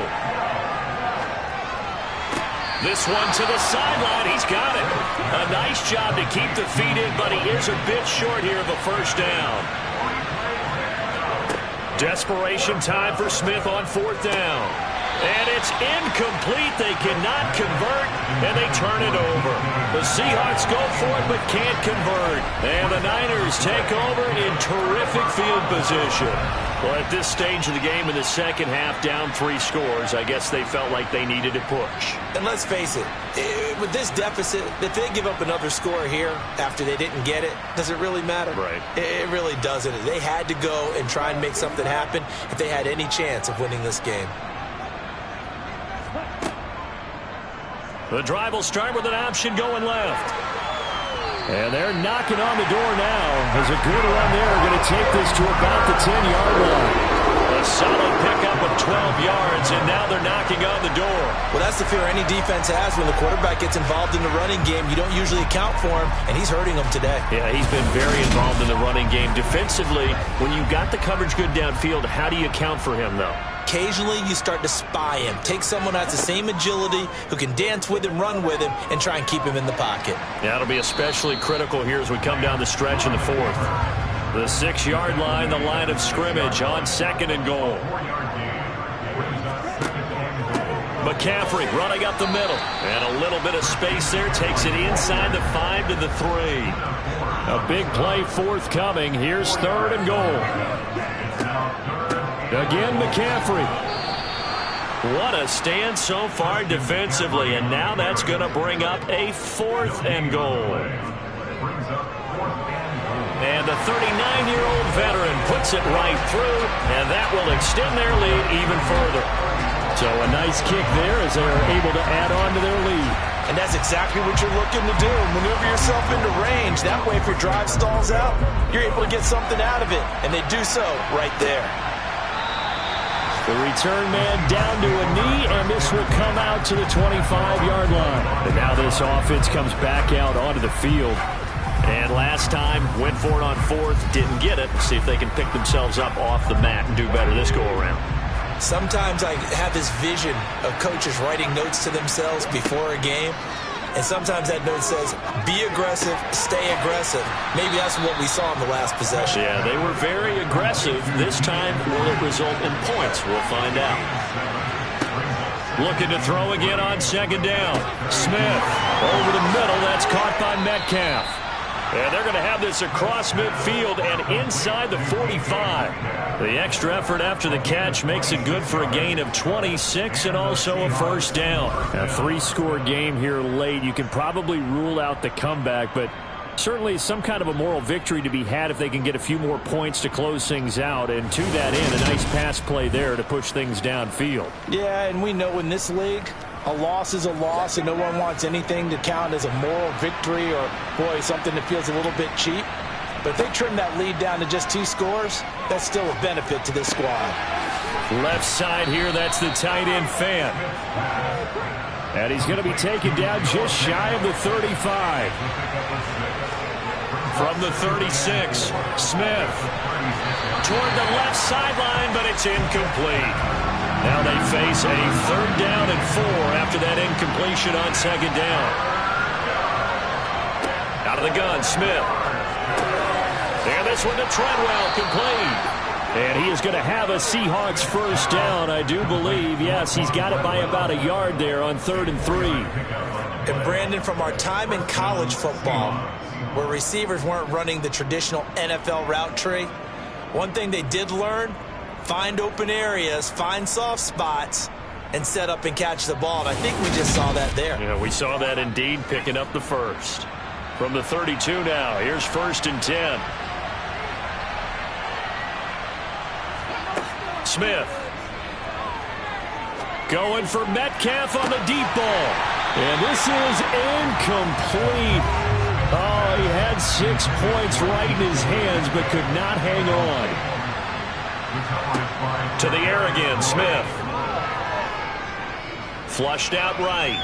This one to the sideline. He's got it. A nice job to keep the feet in, but he is a bit short here of a first down. Desperation time for Smith on 4th down. And it's incomplete. They cannot convert, and they turn it over. The Seahawks go for it, but can't convert. And the Niners take over in terrific field position. Well, at this stage of the game in the second half, down 3 scores, I guess they felt like they needed to push. And let's face it, with this deficit, if they give up another score here after they didn't get it, does it really matter? Right. It really doesn't. They had to go and try and make something happen if they had any chance of winning this game. The drive will start with an option going left. And they're knocking on the door now. There's a good run there. Going to take this to about the 10-yard line. A solid pickup of 12 yards, and now they're knocking on the door. Well, that's the fear any defense has when the quarterback gets involved in the running game. You don't usually account for him, and he's hurting them today. Yeah, he's been very involved in the running game. Defensively, when you got the coverage good downfield, how do you account for him, though? Occasionally, you start to spy him. Take someone who has the same agility, who can dance with him, run with him, and try and keep him in the pocket. Yeah, that'll be especially critical here as we come down the stretch in the 4th. The 6-yard line, the line of scrimmage on 2nd and goal. McCaffrey running up the middle. And a little bit of space there. Takes it inside the 5 to the 3. A big play forthcoming. Here's 3rd and goal. Again, McCaffrey. What a stand so far defensively, and now that's going to bring up a 4th and goal. And the 39-year-old veteran puts it right through, and that will extend their lead even further. So a nice kick there as they're able to add on to their lead. And that's exactly what you're looking to do. Maneuver yourself into range. That way, if your drive stalls out, you're able to get something out of it, and they do so right there. The return man down to a knee, and this will come out to the 25-yard line. And now this offense comes back out onto the field. And last time, went for it on fourth, didn't get it. See if they can pick themselves up off the mat and do better this go-around. Sometimes I have this vision of coaches writing notes to themselves before a game. And sometimes that note says, be aggressive, stay aggressive. Maybe that's what we saw in the last possession. Yeah, they were very aggressive. This time, will it result in points? We'll find out. Looking to throw again on second down. Smith over the middle. That's caught by Metcalf. And they're going to have this across midfield and inside the 45. The extra effort after the catch makes it good for a gain of 26 and also a first down. A three-score game here late. You can probably rule out the comeback, but certainly some kind of a moral victory to be had if they can get a few more points to close things out. And to that end, a nice pass play there to push things downfield. Yeah, and we know in this league, a loss is a loss, and no one wants anything to count as a moral victory or, boy, something that feels a little bit cheap. But if they trim that lead down to just 2 scores, that's still a benefit to this squad. Left side here, that's the tight end Fan. And he's going to be taken down just shy of the 35. From the 36, Smith. Toward the left sideline, but it's incomplete. Now they face a 3rd down and 4 after that incompletion on second down. Out of the gun, Smith. And this one to Treadwell, complete. And he is going to have a Seahawks first down, I do believe. Yes, he's got it by about a yard there on 3rd and 3. And Brandon, from our time in college football, where receivers weren't running the traditional NFL route tree, one thing they did learn, find open areas, find soft spots, and set up and catch the ball. And I think we just saw that there. Yeah, we saw that indeed, picking up the first. From the 32 now, here's 1st and 10. Smith. Going for Metcalf on the deep ball. And this is incomplete. Oh, he had 6 points right in his hands, but could not hang on. To the air again, Smith. Flushed out right.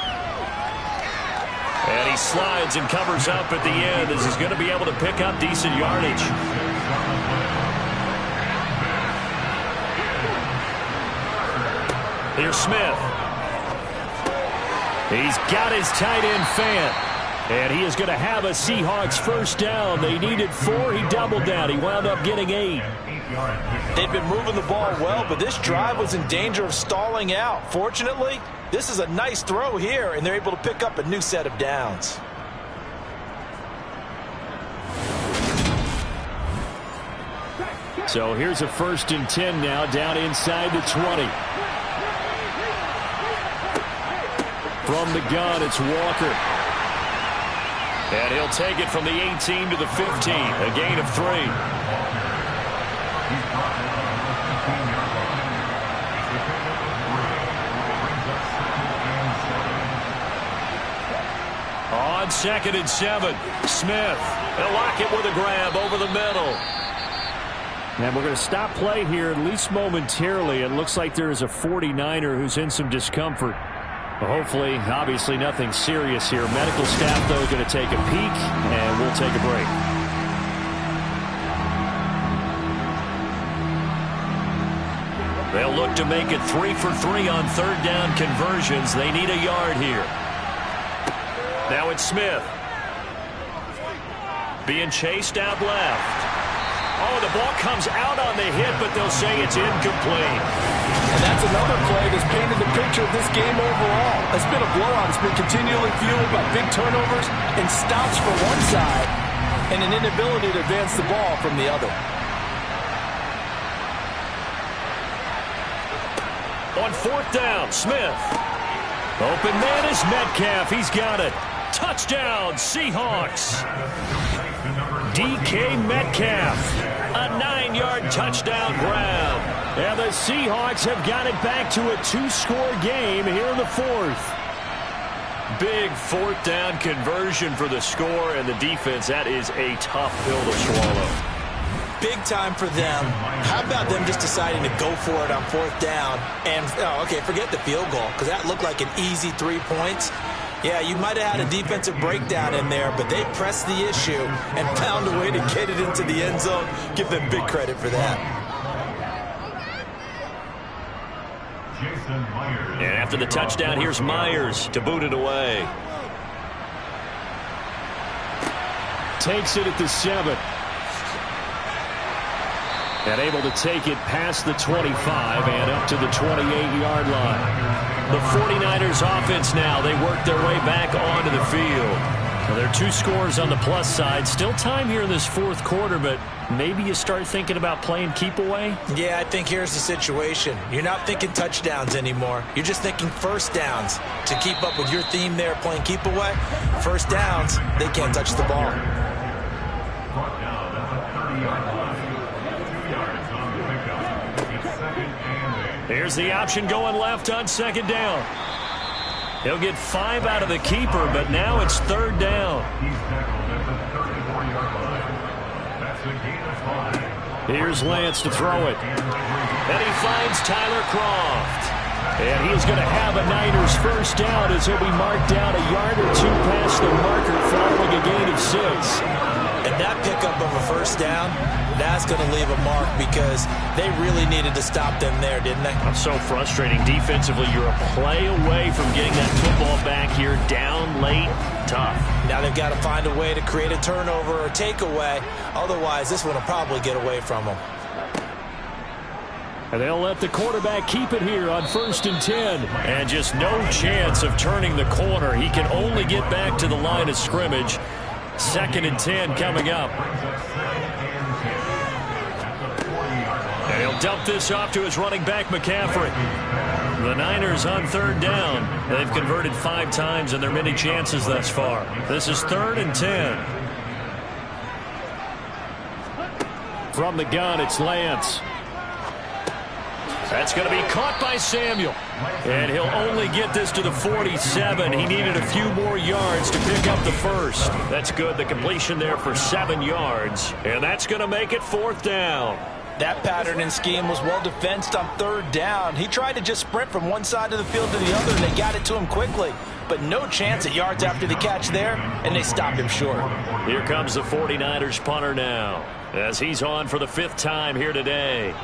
And he slides and covers up at the end as he's going to be able to pick up decent yardage. Here's Smith. He's got his tight end Fan. And he is going to have a Seahawks first down. They needed 4. He doubled down. He wound up getting 8. They've been moving the ball well, but this drive was in danger of stalling out. Fortunately, this is a nice throw here, and they're able to pick up a new set of downs. So here's a 1st and 10 now, down inside the 20. From the gun, it's Walker. And he'll take it from the 18 to the 15, a gain of 3. On 2nd and 7, Smith. They'll lock it with a grab over the middle. And we're going to stop play here, at least momentarily. It looks like there is a 49er who's in some discomfort. Hopefully, obviously nothing serious here. Medical staff, though, going to take a peek, and we'll take a break. They'll look to make it 3 for 3 on 3rd down conversions. They need a yard here. Now it's Smith. Being chased out left. Oh, the ball comes out on the hit, but they'll say it's incomplete. And that's another play that's painted the picture of this game overall. It's been a blowout. It's been continually fueled by big turnovers and stops for one side and an inability to advance the ball from the other. On 4th down, Smith. Open man is Metcalf. He's got it. Touchdown, Seahawks. DK Metcalf. A 9-yard touchdown grab. And the Seahawks have got it back to a 2-score game here in the 4th. Big 4th down conversion for the score, and the defense, that is a tough pill to swallow. big time for them. How about them just deciding to go for it on 4th down? And, okay, forget the field goal, because that looked like an easy 3 points. Yeah, you might have had a defensive breakdown in there, but they pressed the issue and found a way to get it into the end zone. Give them big credit for that. And after the touchdown, here's Myers to boot it away. Takes it at the 7. And able to take it past the 25 and up to the 28-yard line. The 49ers offense now, they work their way back onto the field. Well, there are 2 scores on the plus side. Still time here in this 4th quarter, but maybe you start thinking about playing keep away? Yeah, I think here's the situation. You're not thinking touchdowns anymore. You're just thinking 1st downs. To keep up with your theme there, playing keep away, 1st downs, they can't touch the ball. Here's the option going left on 2nd down. He'll get 5 out of the keeper, but now it's 3rd down. Here's Lance to throw it. And he finds Tyler Croft. And he's going to have a Niners 1st down as he'll be marked down a yard or 2 past the marker following a gain of 6. And that pickup of a 1st down, that's going to leave a mark because they really needed to stop them there, didn't they? So frustrating. Defensively, you're a play away from getting that football back here down late. Tough. Now they've got to find a way to create a turnover or takeaway. Otherwise, this one will probably get away from them. And they'll let the quarterback keep it here on 1st and 10. And just no chance of turning the corner. He can only get back to the line of scrimmage. 2nd and 10 coming up. And he'll dump this off to his running back, McCaffrey. The Niners on 3rd down. They've converted 5 times in their many chances thus far. This is 3rd and 10. From the gun, it's Lance. That's going to be caught by Samuel. And he'll only get this to the 47. He needed a few more yards to pick up the 1st. That's good. The completion there for 7 yards. And that's going to make it 4th down. That pattern and scheme was well defensed on 3rd down. He tried to just sprint from one side of the field to the other, and they got it to him quickly. But no chance at yards after the catch there, and they stopped him short. Here comes the 49ers punter now, as he's on for the 5th time here today.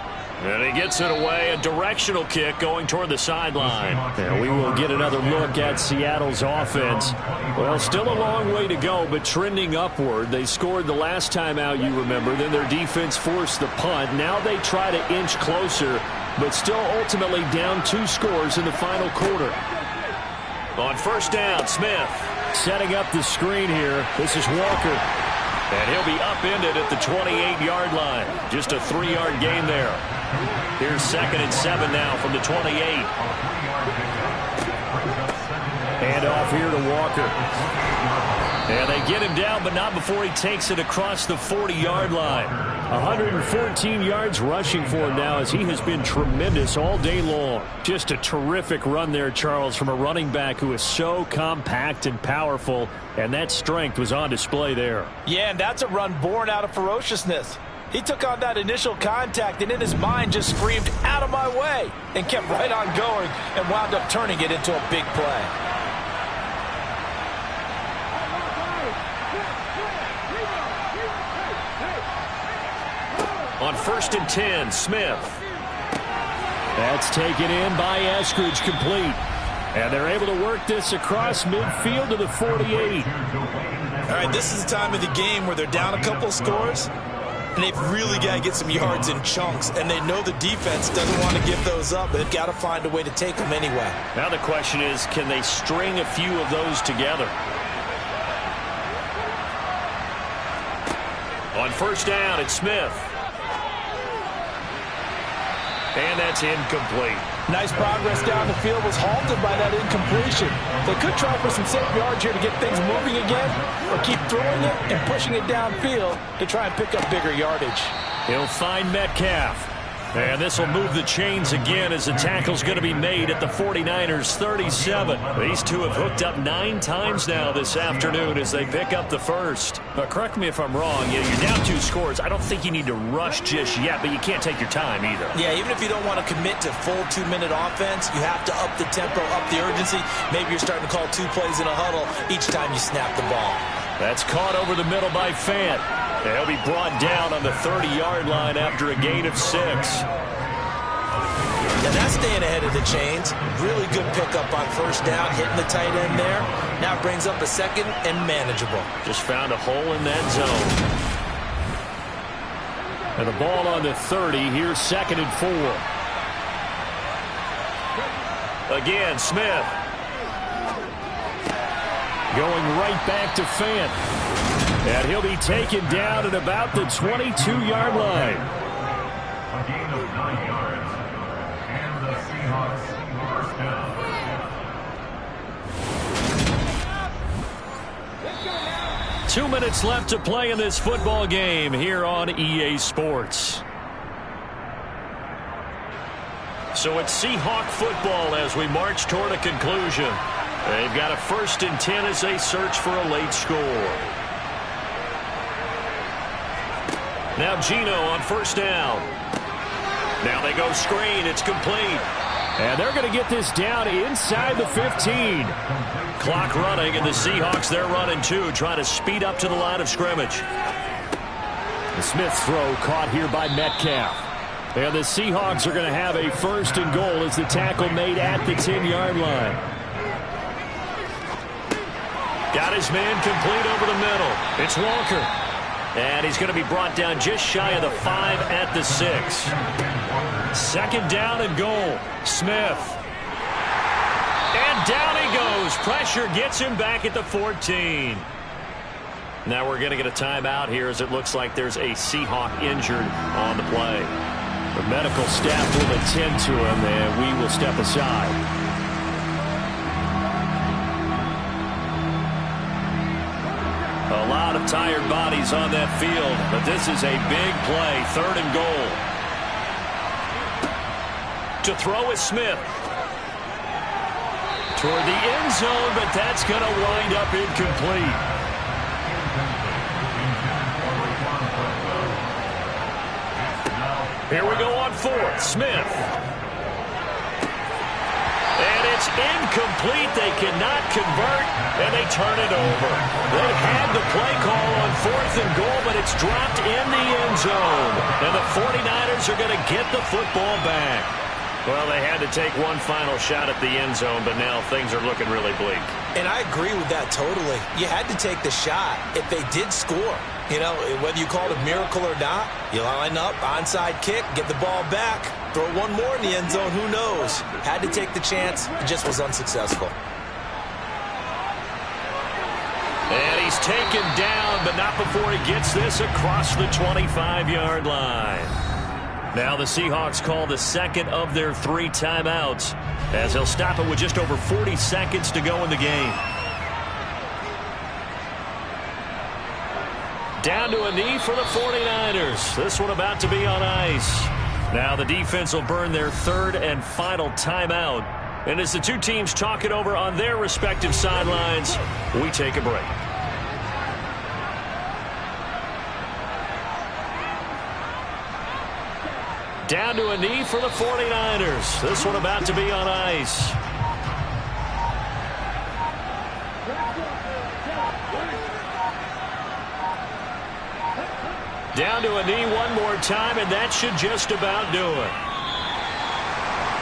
And he gets it away, a directional kick going toward the sideline. And we will get another look at Seattle's offense. Well, still a long way to go, but trending upward. They scored the last time out, you remember. Then their defense forced the punt. Now they try to inch closer, but still ultimately down 2 scores in the final quarter. On 1st down, Smith setting up the screen here. This is Walker. And he'll be upended at the 28-yard line. Just a 3-yard gain there. Here's 2nd and 7 now from the 28. And off here to Walker. And they get him down, but not before he takes it across the 40-yard line. 114 yards rushing for him now as he has been tremendous all day long. Just a terrific run there, Charles, from a running back who is so compact and powerful, and that strength was on display there. Yeah, and that's a run born out of ferociousness. He took on that initial contact and in his mind just screamed, "Out of my way," and kept right on going and wound up turning it into a big play. On 1st and 10, Smith. That's taken in by Eskridge, complete. And they're able to work this across midfield to the 48. All right, this is the time of the game where they're down a couple scores, and they've really got to get some yards in chunks, and they know the defense doesn't want to give those up, but they've got to find a way to take them anyway. Now the question is, can they string a few of those together? On 1st down, it's Smith. And that's incomplete. Nice progress down the field, was halted by that incompletion. They could try for some safe yards here to get things moving again, or keep throwing it and pushing it downfield to try and pick up bigger yardage. He'll find Metcalf. And this will move the chains again as the tackle's going to be made at the 49ers 37. These two have hooked up 9 times now this afternoon as they pick up the first. But correct me if I'm wrong, you're down 2 scores. I don't think you need to rush just yet, but you can't take your time either. Yeah, even if you don't want to commit to full 2-minute offense, you have to up the tempo, up the urgency. Maybe you're starting to call 2 plays in a huddle each time you snap the ball. That's caught over the middle by Fant. He'll be brought down on the 30-yard line after a gain of 6. And that's staying ahead of the chains. Really good pickup on first down, hitting the tight end there. Now brings up a second and manageable. Just found a hole in that zone. And the ball on the 30. Here's 2nd and 4. Again, Smith. Going right back to Fant. And he'll be taken down at about the 22-yard line. A gain of 9 yards. And the Seahawks first down. Two minutes left to play in this football game here on EA Sports. So it's Seahawk football as we march toward a conclusion. They've got a 1st and 10 as they search for a late score. Now Gino on first down. Now they go screen. It's complete. And they're going to get this down inside the 15. Clock running, and the Seahawks, they're running too, trying to speed up to the line of scrimmage. The Smith throw caught here by Metcalf. And the Seahawks are going to have a 1st and goal as the tackle made at the 10-yard line. Got his man complete over the middle. It's Walker. And he's going to be brought down just shy of the 5 at the 6. 2nd down and goal. Smith. And down he goes. Pressure gets him back at the 14. Now we're going to get a timeout here as it looks like there's a Seahawk injured on the play. The medical staff will attend to him, and we will step aside. A lot of tired bodies on that field, but this is a big play. 3rd and goal. To throw is Smith. Toward the end zone, but that's going to wind up incomplete. Here we go on 4th. Smith. And it's incomplete. They cannot convert, and they turn it over. They had the play call on 4th and goal, but it's dropped in the end zone. And the 49ers are going to get the football back. Well, they had to take one final shot at the end zone, but now things are looking really bleak. And I agree with that totally. You had to take the shot if they did score. You know, whether you call it a miracle or not, you line up, onside kick, get the ball back, throw one more in the end zone, who knows? Had to take the chance, it just was unsuccessful. And he's taken down, but not before he gets this across the 25-yard line. Now the Seahawks call the 2nd of their 3 timeouts as they'll stop it with just over 40 seconds to go in the game. Down to a knee for the 49ers. This one about to be on ice. Now the defense will burn their 3rd and final timeout. And as the two teams talk it over on their respective sidelines, we take a break. Down to a knee for the 49ers. This one about to be on ice. Down to a knee one more time, and that should just about do it.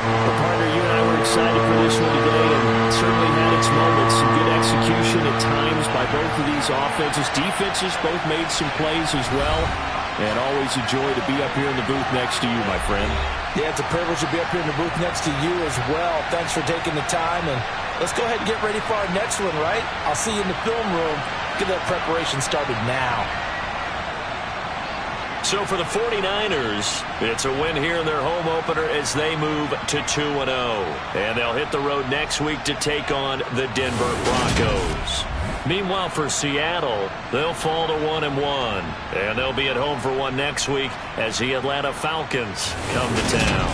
Well, partner, you and I were excited for this one today, and certainly had its moments. Some good execution at times by both of these offenses. Defenses both made some plays as well. And always a joy to be up here in the booth next to you, my friend. Yeah, it's a privilege to be up here in the booth next to you as well. Thanks for taking the time, and let's go ahead and get ready for our next one, right? I'll see you in the film room. Get that preparation started now. So for the 49ers, it's a win here in their home opener as they move to 2-0. And they'll hit the road next week to take on the Denver Broncos. Meanwhile, for Seattle, they'll fall to 1-1. And they'll be at home for one next week as the Atlanta Falcons come to town.